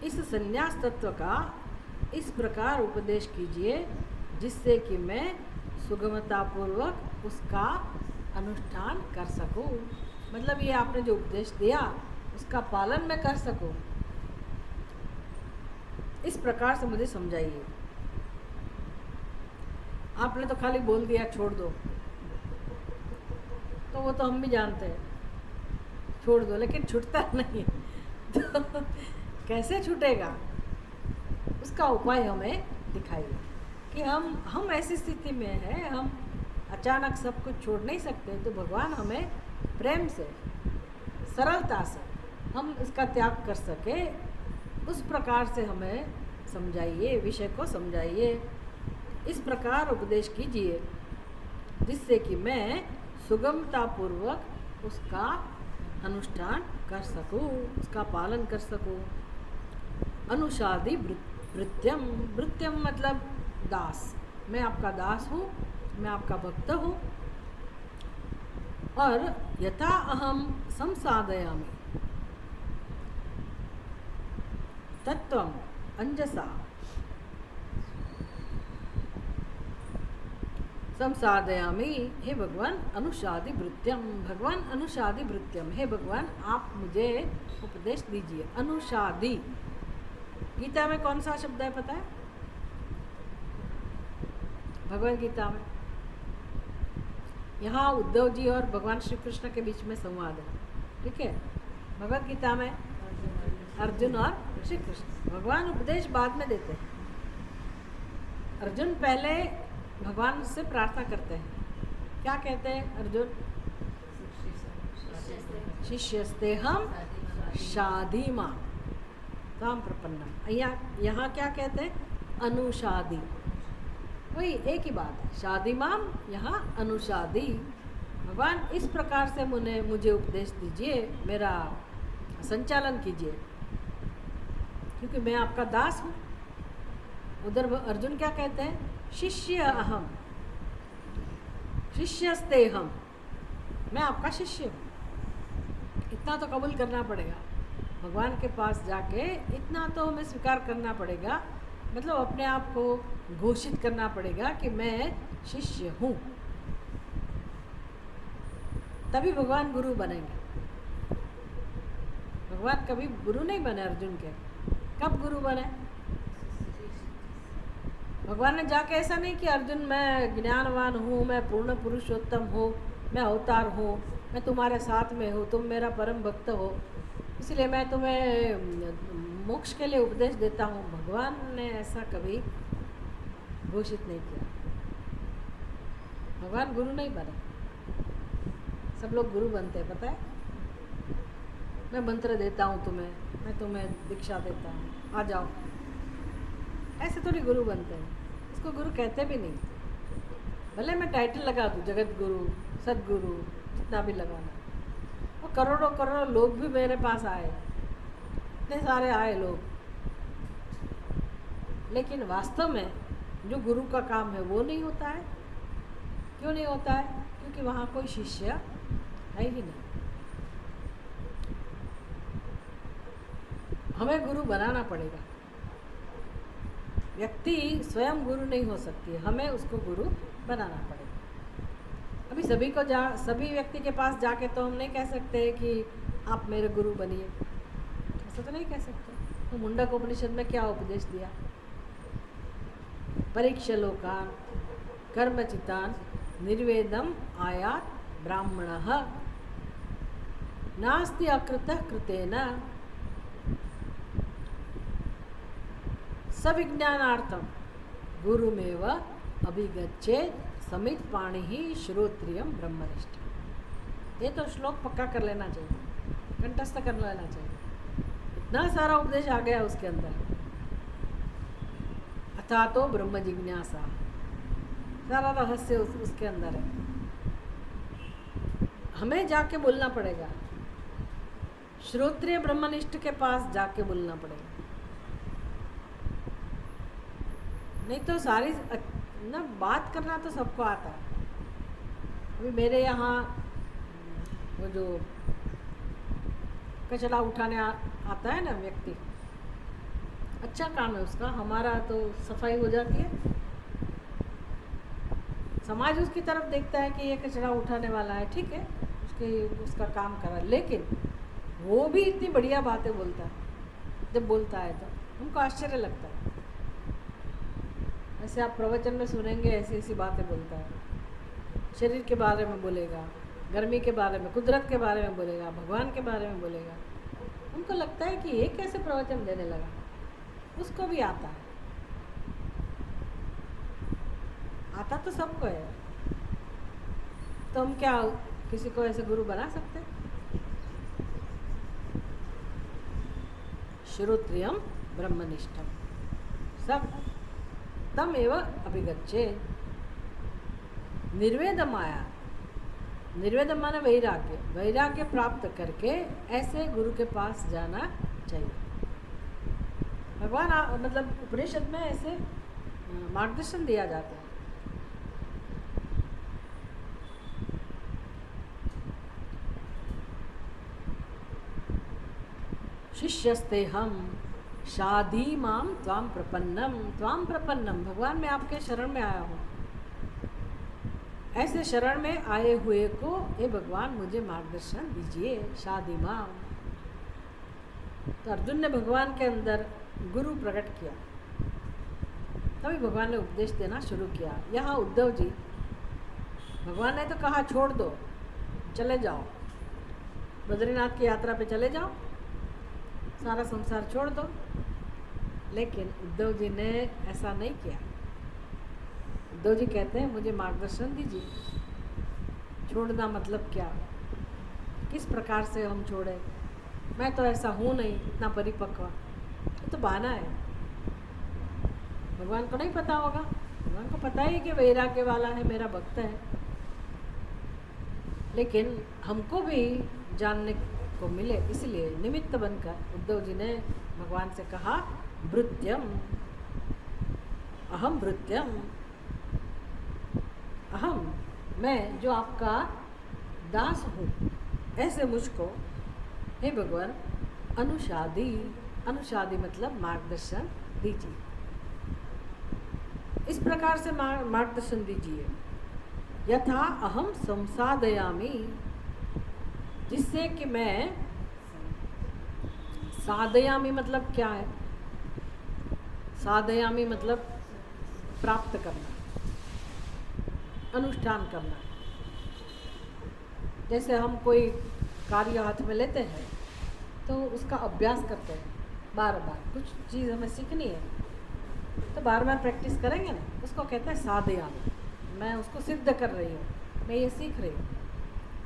इस संन्यास तत्व का इस प्रकार उपदेश कीजिए जिससे कि मैं सुगमतापूर्वक उसका अनुष्ठान कर सकूं। मतलब ये आपने जो उपदेश दिया उसका पालन मैं कर सकूं, इस प्रकार से मुझे समझाइए। आपने तो खाली बोल दिया छोड़ दो, तो वो तो हम भी जानते हैं, छोड़ दो, लेकिन छूटता नहीं तो कैसे छूटेगा, उसका उपाय हमें दिखाइए कि हम ऐसी स्थिति में हैं, हम अचानक सब कुछ छोड़ नहीं सकते, तो भगवान हमें प्रेम से, सरलता से हम इसका त्याग कर सके, उस प्रकार से हमें समझाइए, विषय को समझाइए, इस प्रकार उपदेश कीजिए जिससे कि मैं सुगमतापूर्वक उसका अनुष्ठान कर सकूं, उसका पालन कर सकूं। अनुषादि भृत्यम, भृत्यम मतलब दास, मैं आपका दास हूँ, मैं आपका भक्त हूँ। और यथा अहम संसादयामि तत्वम अंजसा, संसादयामि, हे भगवान अनुषादि भृत्यम, भगवान अनुषादि भृत्यम, हे भगवान आप मुझे उपदेश दीजिए। अनुषादि गीता में कौन सा शब्द है पता है? भगवद गीता में। यहाँ उद्धव जी और भगवान श्री कृष्ण के बीच में संवाद है, ठीक है। भगवद गीता में अर्जुन और श्री कृष्ण, भगवान उपदेश बाद में देते हैं। अर्जुन पहले भगवान से प्रार्थना करते हैं, क्या कहते हैं अर्जुन? शिष्यस्ते हम शादी मां ताम प्रपन्नम। यहाँ क्या कहते हैं? अनुशादी, वही एक ही बात है, शादी माम, यहाँ अनुशादी। भगवान इस प्रकार से मुझे उपदेश दीजिए, मेरा संचालन कीजिए, क्योंकि मैं आपका दास हूँ। उधर अर्जुन क्या कहते हैं? शिष्य अहम, शिष्यस्ते हम, मैं आपका शिष्य हूँ। इतना तो कबूल करना पड़ेगा, भगवान के पास जाके इतना तो हमें स्वीकार करना पड़ेगा, मतलब अपने आप को घोषित करना पड़ेगा कि मैं शिष्य हूँ, तभी भगवान गुरु बनेंगे। भगवान कभी गुरु नहीं बने अर्जुन के, कब गुरु बने? भगवान ने जाके ऐसा नहीं कि अर्जुन मैं ज्ञानवान हूँ, मैं पूर्ण पुरुषोत्तम हूँ, मैं अवतार हूँ, मैं तुम्हारे साथ में हूँ, तुम मेरा परम भक्त हो, इसलिए मैं तुम्हें मोक्ष के लिए उपदेश देता हूँ। भगवान ने ऐसा कभी घोषित नहीं किया। भगवान गुरु नहीं बने, सब लोग गुरु बनते हैं, पता है। मैं मंत्र देता हूँ तुम्हें, मैं तुम्हें दीक्षा देता हूँ, आ जाओ, ऐसे थोड़ी गुरु बनते हैं। इसको गुरु कहते भी नहीं। भले मैं टाइटल लगा दूँ, जगत गुरु, सदगुरु, जितना भी लगाना, और करोड़ों करोड़ों लोग भी मेरे पास आए, इतने सारे आए लोग, लेकिन वास्तव में जो गुरु का काम है वो नहीं होता है। क्यों नहीं होता है? क्योंकि वहाँ कोई शिष्य है ही नहीं। हमें गुरु बनाना पड़ेगा। व्यक्ति स्वयं गुरु नहीं हो सकती है, हमें उसको गुरु बनाना पड़ेगा। अभी सभी व्यक्ति के पास जाके तो हम नहीं कह सकते कि आप मेरे गुरु बनिए, ऐसा तो नहीं कह सकते। तो मुंडक उपनिषद में क्या उपदेश दिया? परीक्ष्य लोकान कर्मचितान निर्वेदम आयात ब्राह्मणः नास्ति अकृतः कृतेन सविज्ञानार्थम गुरुमेव अभिगच्छेत् समित पाणि ही श्रोत्रियम ब्रह्मनिष्ठ। ये तो श्लोक पक्का कर लेना चाहिए, कंठस्थ कर लेना चाहिए। इतना सारा उपदेश आ गया उसके अंदर। अथा तो ब्रह्म जिज्ञासा, सारा रहस्य उसके अंदर है। हमें जाके बोलना पड़ेगा, श्रोत्रिय ब्रह्मनिष्ठ के पास जाके बोलना पड़ेगा, नहीं तो सारी ना बात करना तो सबको आता है। अभी मेरे यहाँ वो जो कचरा उठाने आता है ना व्यक्ति, अच्छा काम है उसका, हमारा तो सफाई हो जाती है। समाज उसकी तरफ देखता है कि ये कचरा उठाने वाला है, ठीक है, उसका काम कर रहा है, लेकिन वो भी इतनी बढ़िया बातें बोलता है। जब बोलता है तो हमको आश्चर्य लगता है। ऐसे आप प्रवचन में सुनेंगे, ऐसी ऐसी बातें बोलता है। शरीर के बारे में बोलेगा, गर्मी के बारे में, कुदरत के बारे में बोलेगा, भगवान के बारे में बोलेगा। उनको लगता है कि ये कैसे प्रवचन देने लगा, उसको भी आता है। आता तो सबको है, तो हम क्या किसी को ऐसे गुरु बना सकते? श्रोत्रियम ब्रह्मनिष्ठम सब तम एव अभिगच्छे। निर्वेदम आया, निर्वेदम माने वैराग्य, वैराग्य प्राप्त करके ऐसे गुरु के पास जाना चाहिए। भगवान मतलब उपनिषद में ऐसे मार्गदर्शन दिया जाता है। शिष्यस्ते हम शादी माम त्वाम प्रपन्नम, भगवान मैं आपके शरण में आया हूँ, ऐसे शरण में आए हुए को हे भगवान मुझे मार्गदर्शन दीजिए। शादी माम, तो अर्जुन ने भगवान के अंदर गुरु प्रकट किया, तभी भगवान ने उपदेश देना शुरू किया। यहाँ उद्धव जी, भगवान ने तो कहा छोड़ दो, चले जाओ, बद्रीनाथ की यात्रा पे चले जाओ, सारा संसार छोड़ दो, लेकिन उद्धव जी ने ऐसा नहीं किया। उद्धव जी कहते हैं मुझे मार्गदर्शन दीजिए, छोड़ना मतलब क्या, किस प्रकार से हम छोड़े, मैं तो ऐसा हूँ नहीं इतना परिपक्व, ये तो बहाना है। भगवान को नहीं पता होगा, भगवान को पता ही कि वैराग्य वाला है, मेरा भक्त है, लेकिन हमको भी जानने को मिले, इसलिए निमित्त बनकर उद्धव जी ने भगवान से कहा भृत्यम अहम, भृत्यम अहम, मैं जो आपका दास हूँ, ऐसे मुझको हे भगवान अनुशादी, अनुशादी मतलब मार्गदर्शन दीजिए, इस प्रकार से मार्गदर्शन दीजिए। यथा अहम संसादयामी, जिससे कि मैं, साधयामी मतलब क्या है, साधयामी मतलब प्राप्त करना, अनुष्ठान करना। जैसे हम कोई कार्य हाथ में लेते हैं तो उसका अभ्यास करते हैं, बार बार कुछ चीज़ हमें सीखनी है तो बार बार प्रैक्टिस करेंगे ना, उसको कहते हैं साधयामी। मैं उसको सिद्ध कर रही हूँ, मैं ये सीख रही हूँ।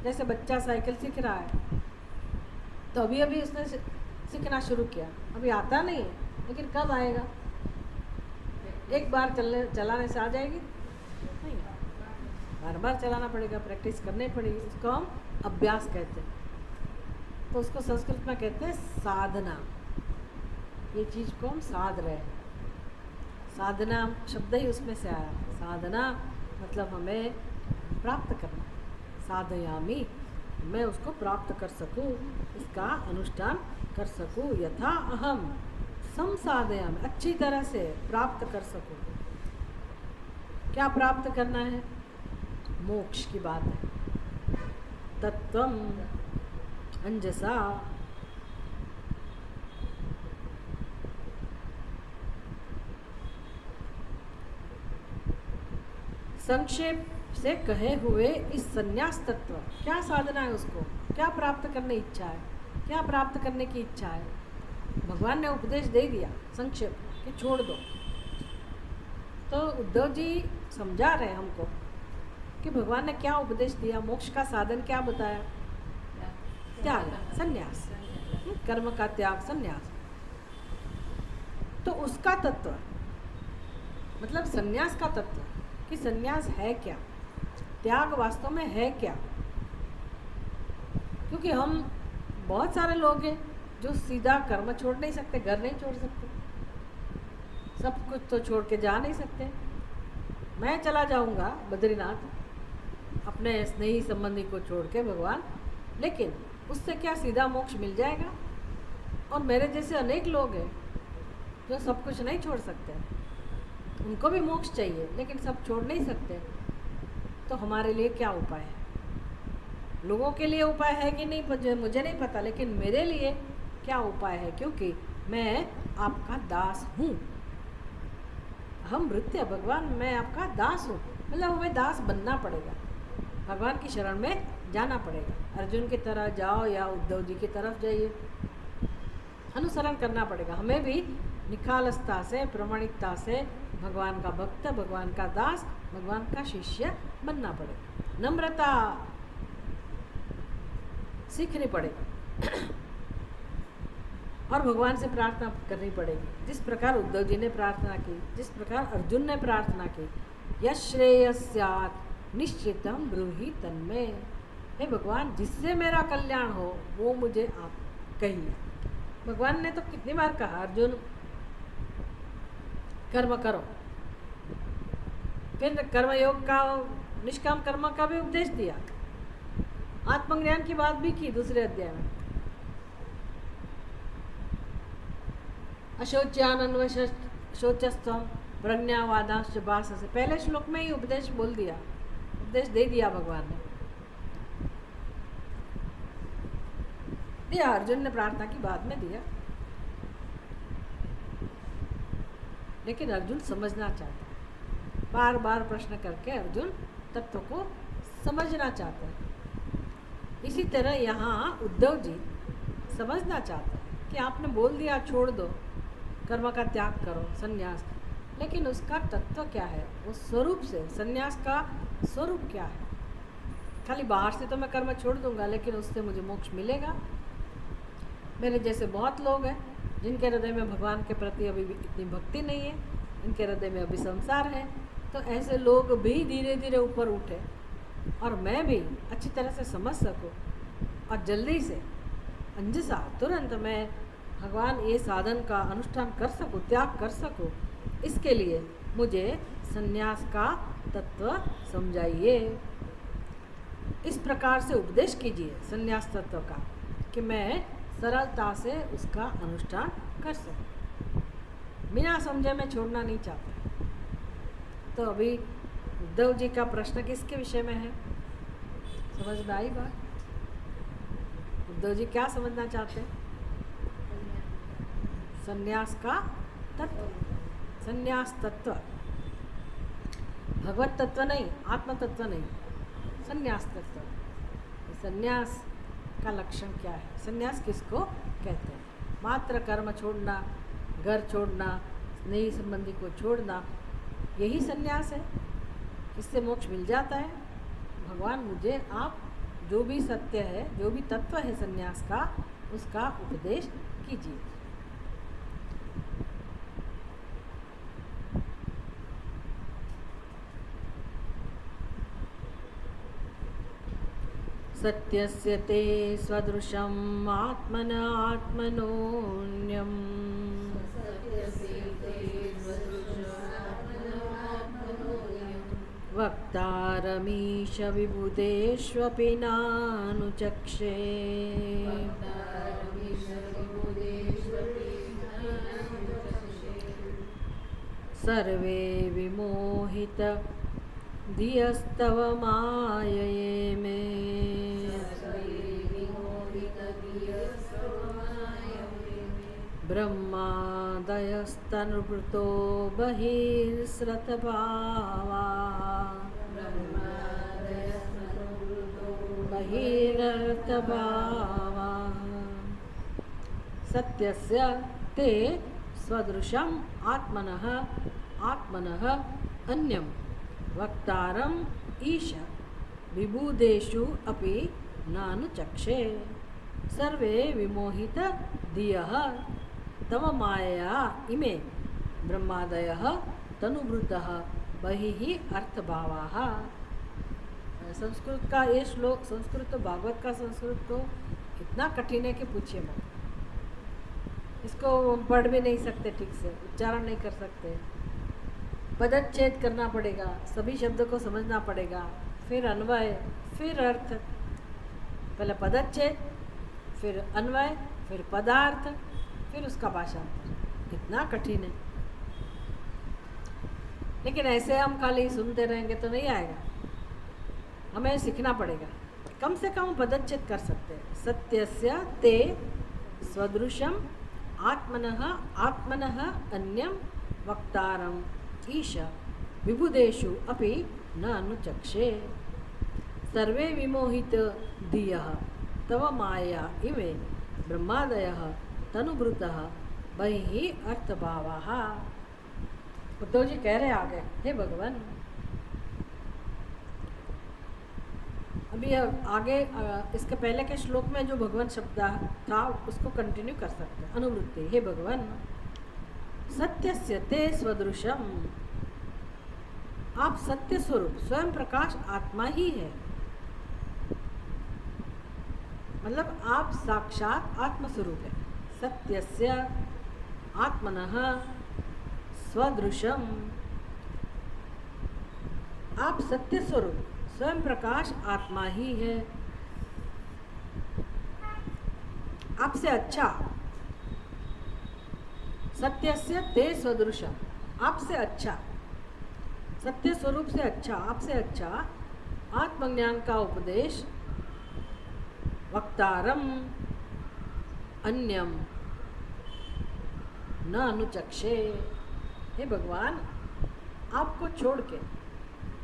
जैसे बच्चा साइकिल सीख रहा है तो अभी अभी उसने सीखना शुरू किया, अभी आता नहीं है, लेकिन कब आएगा? एक बार चलाने से आ जाएगी? नहीं, बार बार चलाना पड़ेगा, प्रैक्टिस करनी पड़ेगी, उसको हम अभ्यास कहते हैं। तो उसको संस्कृत में कहते हैं साधना, ये चीज़ को हम साध रहे हैं। साधना शब्द ही उसमें से आया, साधना मतलब हमें प्राप्त करना, साधयामी, मैं उसको प्राप्त कर सकूं, इसका अनुष्ठान कर सकूं। यथा अहम संसाधयामी, अच्छी तरह से प्राप्त कर सकूं। क्या प्राप्त करना है? मोक्ष की बात है। तत्वम अंजसा, संक्षेप से कहे हुए इस संन्यास तत्व, क्या साधना है, उसको क्या प्राप्त करने इच्छा है, क्या प्राप्त करने की इच्छा है, भगवान ने उपदेश दे दिया संक्षेप कि छोड़ दो। तो उद्धव जी समझा रहे हमको कि भगवान ने क्या उपदेश दिया, मोक्ष का साधन क्या बताया, त्याग, संन्यास, कर्म का त्याग, संन्यास। तो उसका तत्व मतलब संन्यास का तत्व कि संन्यास है क्या, त्याग वास्तव में है क्या। क्योंकि हम बहुत सारे लोग हैं जो सीधा कर्म छोड़ नहीं सकते, घर नहीं छोड़ सकते, सब कुछ तो छोड़ के जा नहीं सकते। मैं चला जाऊंगा बद्रीनाथ अपने स्नेही संबंधी को छोड़ के भगवान, लेकिन उससे क्या सीधा मोक्ष मिल जाएगा? और मेरे जैसे अनेक लोग हैं जो सब कुछ नहीं छोड़ सकते, उनको भी मोक्ष चाहिए लेकिन सब छोड़ नहीं सकते। तो हमारे लिए क्या उपाय है? लोगों के लिए उपाय है कि नहीं मुझे नहीं पता, लेकिन मेरे लिए क्या उपाय है? क्योंकि मैं आपका दास हूँ। हम वृत्य भगवान, मैं आपका दास हूँ, मतलब हमें दास बनना पड़ेगा, भगवान की शरण में जाना पड़ेगा। अर्जुन की तरह जाओ या उद्धव जी की तरफ जाइए, अनुसरण करना पड़ेगा। हमें भी निखालसता से, प्रामाणिकता से भगवान का भक्त, भगवान का दास, भगवान का शिष्य बनना पड़ेगा। नम्रता सीखनी पड़ेगी और भगवान से प्रार्थना करनी पड़ेगी, जिस प्रकार उद्धव जी ने प्रार्थना की, जिस प्रकार अर्जुन ने प्रार्थना की। यश्रेयस्यात् निश्चितम ब्रूहि तन्मे। हे भगवान, जिससे मेरा कल्याण हो वो मुझे आप कहिए। भगवान ने तो कितनी बार कहा, अर्जुन कर्म करो, फिर कर्मयोग का, निष्काम कर्म का भी उपदेश दिया, आत्मज्ञान की बात भी की दूसरे अध्याय में। अशोच्यानन्वश शोचस्तम प्रज्ञावादांश भाष से पहले श्लोक में ही उपदेश बोल दिया, उपदेश दे दिया भगवान ने दिया। अर्जुन ने प्रार्थना की बाद में दिया, लेकिन अर्जुन समझना चाहता है। बार बार प्रश्न करके अर्जुन तत्व को समझना चाहता है। इसी तरह यहाँ उद्धव जी समझना चाहते हैं कि आपने बोल दिया छोड़ दो, कर्म का त्याग करो, संन्यास, लेकिन उसका तत्व क्या है? वो स्वरूप से, संन्यास का स्वरूप क्या है? खाली बाहर से तो मैं कर्म छोड़ दूंगा, लेकिन उससे मुझे मोक्ष मिलेगा? मेरे जैसे बहुत लोग हैं जिनके हृदय में भगवान के प्रति अभी भी इतनी भक्ति नहीं है, इनके हृदय में अभी संसार है। तो ऐसे लोग भी धीरे धीरे ऊपर उठे और मैं भी अच्छी तरह से समझ सकूं और जल्दी से अंजसा तुरंत मैं भगवान ये साधन का अनुष्ठान कर सकूं, त्याग कर सकूं। इसके लिए मुझे संन्यास का तत्व समझाइए, इस प्रकार से उपदेश कीजिए संन्यास तत्व का, कि मैं सरलता से उसका अनुष्ठान कर सकूं। बिना समझे मैं छोड़ना नहीं चाहता। तो अभी उद्धव जी का प्रश्न किसके विषय में है? समझ में आई बात? उद्धव जी क्या समझना चाहते हैं? संन्यास का तत्व, संन्यास तत्व, भगवत तत्व नहीं, आत्म तत्व नहीं, संन्यास तत्व। संन्यास का लक्षण क्या है? संन्यास किसको कहते हैं? मात्र कर्म छोड़ना, घर छोड़ना, स्नेही संबंधी को छोड़ना, यही संन्यास है। इससे मोक्ष मिल जाता है। भगवान मुझे आप जो भी सत्य है, जो भी तत्व है संन्यास का, उसका उपदेश कीजिए। सत्यस्य ते स्वदृशम् आत्मन आत्मनोऽन्यम् वक्तारमीश विबुधेष्वपि नानुचक्षे सर्वे विमोहित धियस्तव मायये मे ब्रह्मादयस्तनुभृतो बहिर्स्रतभावा बहिरर्थभावा सत्यस्य ते स्वदृशम् आत्मनः आत्मनः अन्यं वक्तारम् ईश विबुधेषु अपि नानुचक्षे सर्वे विमोहित धियः तव मायया इमे ब्रह्मादयः तनुभृतः बहिः अर्थभावाः। संस्कृत का ये श्लोक, संस्कृत तो भागवत का संस्कृत तो इतना कठिन है कि पूछिए मत। इसको हम पढ़ भी नहीं सकते, ठीक से उच्चारण नहीं कर सकते, पदच्छेद करना पड़ेगा, सभी शब्दों को समझना पड़ेगा, फिर अन्वय, फिर अर्थ, पहले पदच्छेद, फिर अन्वय, फिर पदार्थ, फिर उसका भाषांतर। कितना कठिन है। लेकिन ऐसे हम खाली सुनते रहेंगे तो नहीं आएगा, हमें सीखना पड़ेगा। कम से कम पदच्छेद कर सकते हैं। सत्यस्य ते स्वदृशम आत्मनः आत्मनः अन्यम वक्तारम ईश विबुधेषु अपि न अनुचक्षे सर्वे विमोहित धियः तव माया इमे ब्रह्मादयः तनुभृतः बहिः अर्थभावः। उद्धव जी कह रहे आगे, हे भगवान, अभी आगे इसके पहले के श्लोक में जो भगवान शब्द था उसको कंटिन्यू कर सकते हैं। अनुवृत्ति, हे भगवान, सत्यस्य ते स्वदृशम, आप सत्य स्वरूप स्वयं प्रकाश आत्मा ही है। मतलब आप साक्षात आत्मस्वरूप है। सत्यस्य आत्मनः स्वदृशम, आप सत्य स्वरूप स्वयं प्रकाश आत्मा ही है। आपसे अच्छा, सत्यस्य ते स्वदृशम, आपसे अच्छा, सत्य स्वरूप से अच्छा, आपसे अच्छा आत्मज्ञान का उपदेश वक्तारम अन्यम न अनुचक्षे। हे भगवान, आपको छोड़ के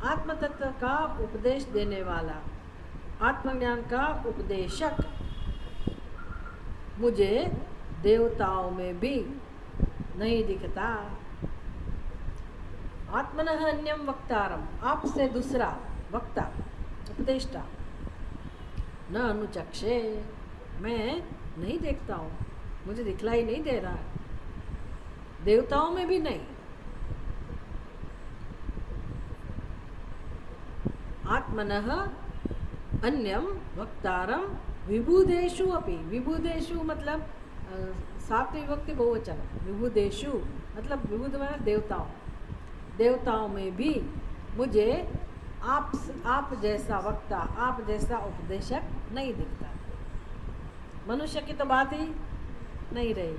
आत्म तत्व का उपदेश देने वाला, आत्मज्ञान का उपदेशक मुझे देवताओं में भी नहीं दिखता। आत्मनः अन्यम वक्तारम, आपसे दूसरा वक्ता, उपदेष्टा, न अनुचक्षे, मैं नहीं देखता हूँ, मुझे दिखलाई नहीं दे रहा है, देवताओं में भी नहीं। आत्मनः अन्यम वक्तारम विबुधेषु अपि, विबुधेषु मतलब सातवीं विभक्ति बहुवचन, विबुधेषु मतलब विबुध मतलब देवताओं, देवताओं में भी मुझे आप जैसा वक्ता, आप जैसा उपदेशक नहीं दिखता। मनुष्य की तो बात ही नहीं रही,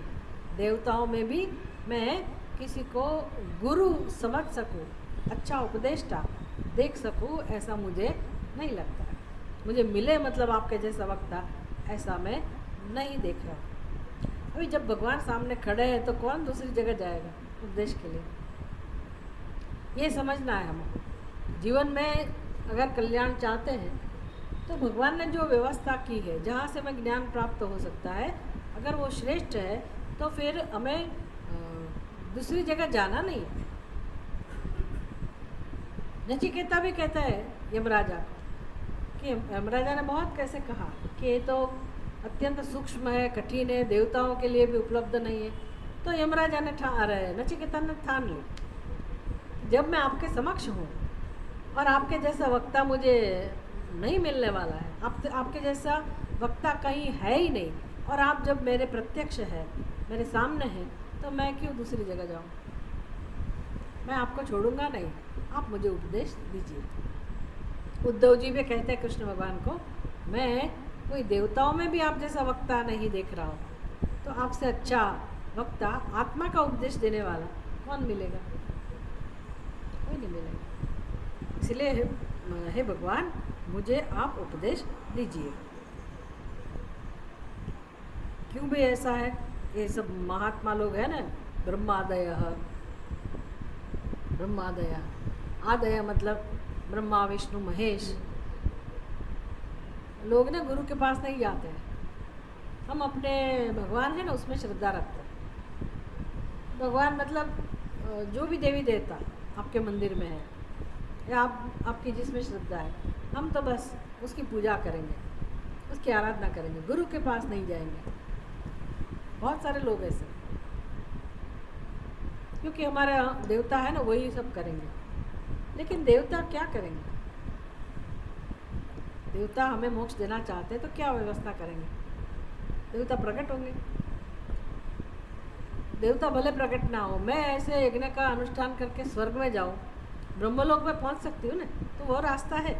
देवताओं में भी मैं किसी को गुरु समझ सकूं, अच्छा उपदेष्टा देख सकूं, ऐसा मुझे नहीं लगता है। मुझे मिले मतलब आपके जैसा वक्ता, ऐसा मैं नहीं देख रहा। अभी जब भगवान सामने खड़े हैं तो कौन दूसरी जगह जाएगा उपदेश के लिए? ये समझना है हमें। जीवन में अगर कल्याण चाहते हैं तो भगवान ने जो व्यवस्था की है, जहाँ से हमें ज्ञान प्राप्त हो सकता है, अगर वो श्रेष्ठ है तो फिर हमें दूसरी जगह जाना नहीं है। नचिकेता भी कहता है यमराजा कि यमराजा ने बहुत कैसे कहा कि ये तो अत्यंत सूक्ष्म है, कठिन है, देवताओं के लिए भी उपलब्ध नहीं है। तो यमराजा ने नचिकेता ने ठान ली, जब मैं आपके समक्ष हूँ और आपके जैसा वक्ता मुझे नहीं मिलने वाला है, आपके जैसा वक्ता कहीं है ही नहीं, और आप जब मेरे प्रत्यक्ष है, मेरे सामने हैं, तो मैं क्यों दूसरी जगह जाऊँ? मैं आपको छोड़ूंगा नहीं, आप मुझे उपदेश दीजिए। उद्धव जी भी कहते हैं कृष्ण भगवान को, मैं कोई देवताओं में भी आप जैसा वक्ता नहीं देख रहा हूँ, तो आपसे अच्छा वक्ता, आत्मा का उपदेश देने वाला कौन मिलेगा? कोई नहीं मिलेगा। इसलिए हे भगवान, मुझे आप उपदेश दीजिए। क्यों भी ऐसा है? ये सब महात्मा लोग हैं ना, ब्रह्मादय, ब्रह्मादय, आदय मतलब ब्रह्मा विष्णु महेश, लोग ना गुरु के पास नहीं जाते हैं। हम अपने भगवान है ना उसमें श्रद्धा रखते हैं। भगवान मतलब जो भी देवी देवता आपके मंदिर में है या आपकी जिसमें श्रद्धा है, हम तो बस उसकी पूजा करेंगे, उसकी आराधना करेंगे, गुरु के पास नहीं जाएंगे। बहुत सारे लोग ऐसे, क्योंकि हमारे देवता है ना वही सब करेंगे। लेकिन देवता क्या करेंगे? देवता हमें मोक्ष देना चाहते हैं तो क्या व्यवस्था करेंगे? देवता प्रकट होंगे। देवता भले प्रकट ना हो, मैं ऐसे यज्ञ का अनुष्ठान करके स्वर्ग में जाऊं, ब्रह्मलोक में पहुंच सकती हूँ ना, तो वो रास्ता है।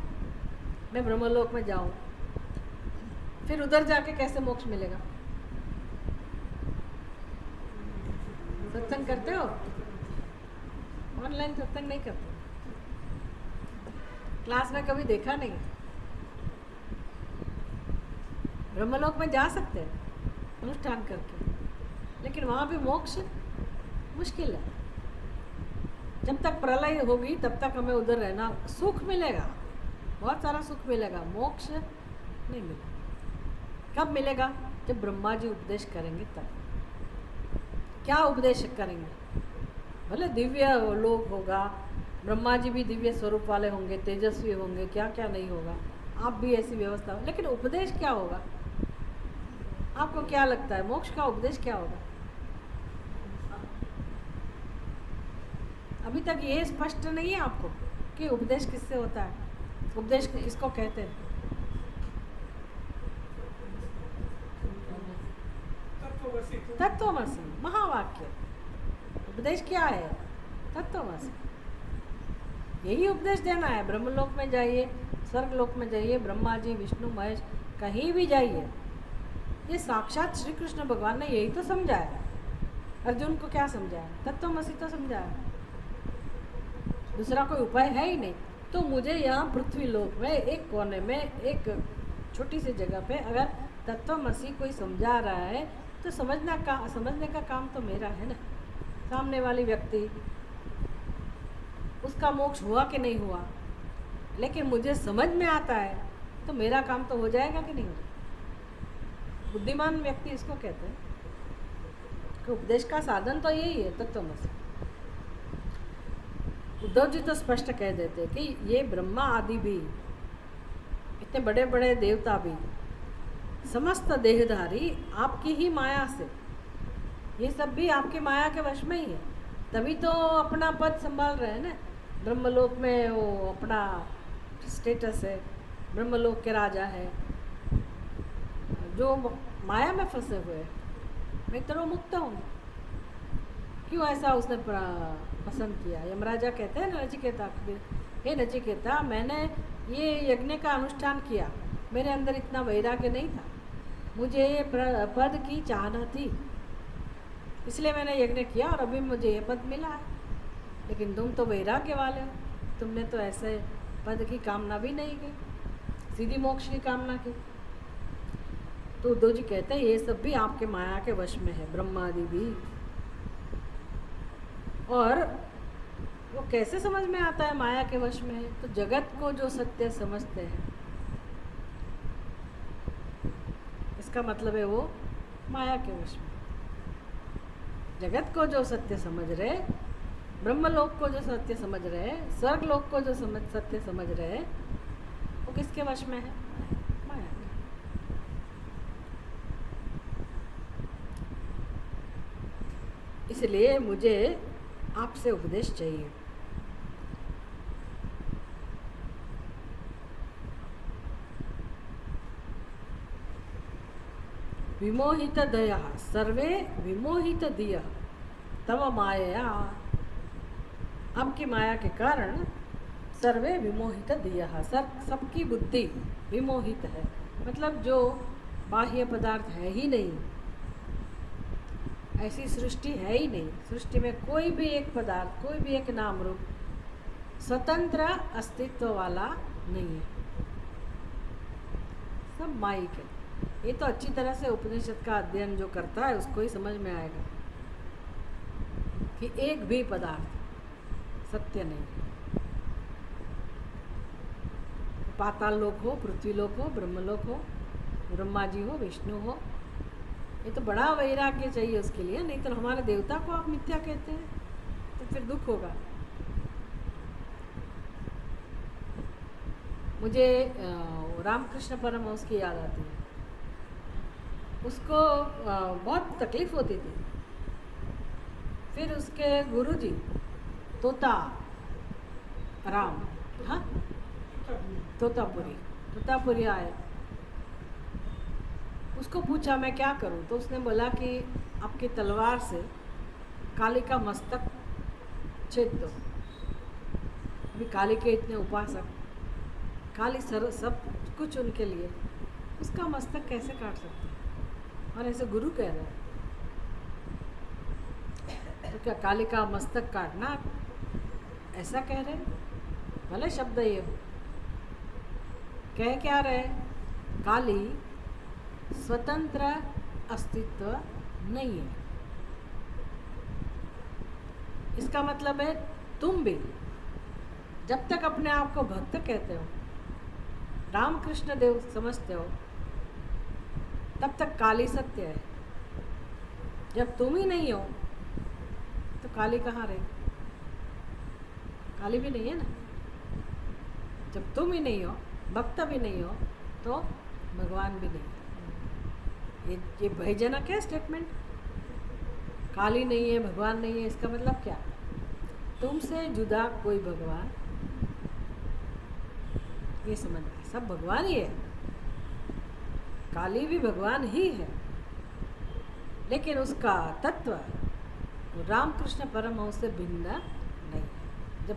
मैं ब्रह्मलोक में जाऊं, फिर उधर जाके कैसे मोक्ष मिलेगा? सत्संग करते हो? ऑनलाइन सत्संग नहीं करते? क्लास में कभी देखा नहीं? ब्रह्मलोक में जा सकते हैं अनुष्ठान करके, लेकिन वहाँ भी मोक्ष मुश्किल है। जब तक प्रलय होगी तब तक हमें उधर रहना, सुख मिलेगा, बहुत सारा सुख मिलेगा, मोक्ष नहीं मिलेगा। कब मिलेगा? जब ब्रह्मा जी उपदेश करेंगे तब। क्या उपदेश करेंगे? भले दिव्य लोक होगा, ब्रह्मा जी भी दिव्य स्वरूप वाले होंगे, तेजस्वी होंगे, क्या क्या नहीं होगा, आप भी ऐसी व्यवस्था हो, लेकिन उपदेश क्या होगा? आपको क्या लगता है मोक्ष का उपदेश क्या होगा? अभी तक ये स्पष्ट नहीं है आपको कि उपदेश किससे होता है, उपदेश किसको कहते हैं? तत्वमसि महावाक्य। उपदेश क्या है? तत्वमसि। यही उपदेश देना है। ब्रह्मलोक में जाइए, स्वर्गलोक में जाइए, ब्रह्मा जी, विष्णु, महेश, कहीं भी जाइए, ये साक्षात श्री कृष्ण भगवान ने यही तो समझाया। अर्जुन को क्या समझाया? तत्वमसि तो समझाया, दूसरा कोई उपाय है ही नहीं। तो मुझे यहाँ पृथ्वी लोक में एक कोने में एक छोटी सी जगह पे अगर तत्वमसि कोई समझा रहा है तो समझने का काम तो मेरा है ना। सामने वाली व्यक्ति, उसका मोक्ष हुआ कि नहीं हुआ, लेकिन मुझे समझ में आता है तो मेरा काम तो हो जाएगा कि नहीं हो जाएगा। बुद्धिमान व्यक्ति इसको कहते हैं कि उपदेश का साधन तो यही है, तत्वमसि। उद्धव जी तो स्पष्ट कह देते कि ये ब्रह्मा आदि भी, इतने बड़े बड़े देवता भी, समस्त देहधारी आपकी ही माया से, ये सब भी आपकी माया के वश में ही है, तभी तो अपना पद संभाल रहे हैं ना। ब्रह्मलोक में वो अपना स्टेटस है, ब्रह्मलोक के राजा है, जो माया में फंसे हुए हैं, नहीं तो वो मुक्त होंगे। क्यों ऐसा उसने पसंद किया? यमराजा कहते हैं नचिकेता, हे नचिकेता, मैंने ये यज्ञ का अनुष्ठान किया, मेरे अंदर इतना वैराग्य नहीं था, मुझे ये पद की चाहना थी, इसलिए मैंने यज्ञ किया और अभी मुझे ये पद मिला है। लेकिन तुम तो वैराग्य वाले हो, तुमने तो ऐसे पद की कामना भी नहीं की, सीधी मोक्ष की कामना की। तो उद्धव जी कहते हैं ये सब भी आपके माया के वश में है, ब्रह्मादि भी। और वो कैसे समझ में आता है माया के वश में है? तो जगत को जो सत्य समझते हैं, इसका मतलब है वो माया के वश में। जगत को जो सत्य समझ रहे, ब्रह्मलोक को जो सत्य समझ रहे, स्वर्गलोक को जो सत्य समझ रहे, वो किसके वश में है? माया के। इसलिए मुझे आपसे उपदेश चाहिए। विमोहित दया सर्वे विमोहित दिया तव माया। आपकी माया के कारण सर्वे विमोहित दिया, सबकी बुद्धि विमोहित है, मतलब जो बाह्य पदार्थ है ही नहीं, ऐसी सृष्टि है ही नहीं। सृष्टि में कोई भी एक पदार्थ, कोई भी एक नाम रूप स्वतंत्र अस्तित्व वाला नहीं है, सब माइक है। ये तो अच्छी तरह से उपनिषद का अध्ययन जो करता है उसको ही समझ में आएगा कि एक भी पदार्थ सत्य नहीं है। पाताल लोक हो, पृथ्वी लोक हो, ब्रह्मलोक हो, ब्रह्मा जी हो, विष्णु हो, ये तो बड़ा वैराग्य चाहिए उसके लिए, नहीं तो हमारे देवता को आप मिथ्या कहते हैं तो फिर दुख होगा। मुझे रामकृष्ण परमहंस की याद आती है। उसको बहुत तकलीफ होती थी, फिर उसके गुरुजी तोता राम, तोतापुरी आए, उसको पूछा मैं क्या करूं, तो उसने बोला कि आपकी तलवार से काली का मस्तक छेद दो। अभी काली के इतने उपासक, काली सर सब कुछ उनके लिए, उसका मस्तक कैसे काट सकते हैं? और ऐसे गुरु कह रहे हैं, तो क्या काली का मस्तक काटना ऐसा कह रहे हैं? भले शब्द ये हो, कह क्या रहे? काली स्वतंत्र अस्तित्व नहीं है। इसका मतलब है तुम भी जब तक अपने आप को भक्त कहते हो, रामकृष्ण देव समझते हो, तब तक काली सत्य है। जब तुम ही नहीं हो तो काली कहाँ रही? काली भी नहीं है ना। जब तुम ही नहीं हो, भक्त भी नहीं हो, तो भगवान भी नहीं है। ये भयजनक है स्टेटमेंट। काली नहीं है, भगवान नहीं है, इसका मतलब क्या? तुमसे जुदा कोई भगवान, ये समझ में, सब भगवान ही है। काली भी भगवान ही है, लेकिन उसका तत्व रामकृष्ण परमहंस से भिन्न नहीं है। जब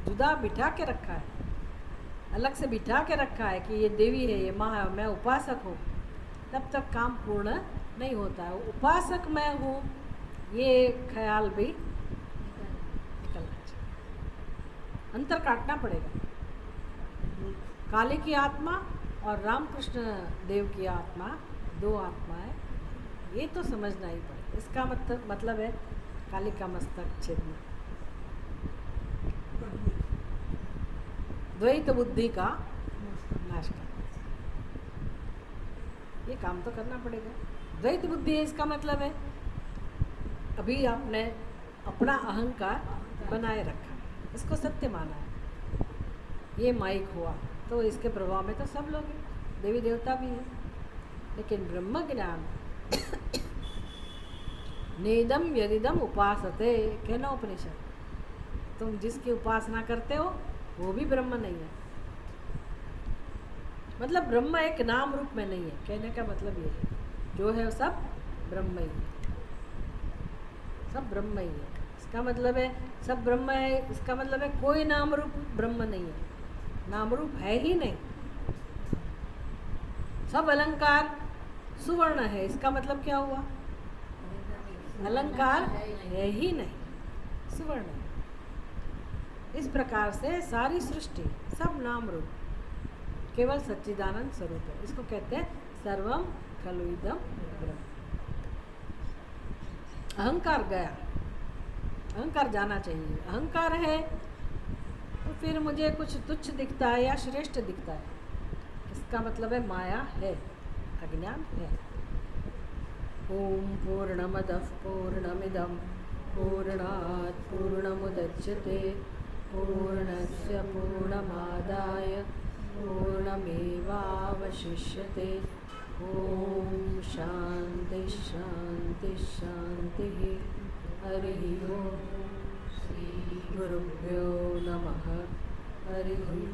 जुदा बिठा के रखा है, अलग से बिठा के रखा है कि ये देवी है, ये माँ है, मैं उपासक हूँ, तब तक काम पूर्ण नहीं होता है। उपासक मैं हूँ, ये ख्याल भी निकलना चाहिए। अंतर काटना पड़ेगा। काली की आत्मा और रामकृष्ण देव की आत्मा दो आत्माएं, ये तो समझना ही पड़ेगा। इसका मतलब है काली का मस्तक छेदना, द्वैत बुद्धि का नाश करना, ये काम तो करना पड़ेगा। द्वैत बुद्धि है, इसका मतलब है अभी आपने अपना अहंकार बनाए रखा, इसको सत्य माना है। ये माइक हुआ तो इसके प्रभाव में तो सब लोग हैं, देवी देवता भी हैं, लेकिन ब्रह्म ज्ञान नेदम यदिदम उपासते, कहना उपनिषद, तुम जिसकी उपासना करते हो वो भी ब्रह्म नहीं है। मतलब ब्रह्म एक नाम रूप में नहीं है, कहने का मतलब ये है, जो है सब ब्रह्म ही है, सब ब्रह्म ही है। इसका मतलब है सब ब्रह्म है, इसका मतलब है कोई नाम रूप ब्रह्म नहीं है, नाम रूप है ही नहीं। सब अलंकार सुवर्ण है, इसका मतलब क्या हुआ? अलंकार है ही नहीं, सुवर्ण है। इस प्रकार से सारी सृष्टि सब नाम रूप, केवल सच्चिदानंद स्वरूप है। इसको कहते हैं सर्वम खलु इदं ब्रह्म। अहंकार गया, अहंकार जाना चाहिए। अहंकार है तो फिर मुझे कुछ तुच्छ दिखता है या श्रेष्ठ दिखता है, इसका मतलब है माया है, अज्ञान है। ओम पूर्णमदः पूर्णमिदं पूर्णात् पूर्णमुदच्यते पूर्णस्य पूर्णमादाय पूर्णमेवावशिष्यते। ओम शांति शांति शांति। हरि ओम। श्री गुरुभ्यो नमः। हरि ओम।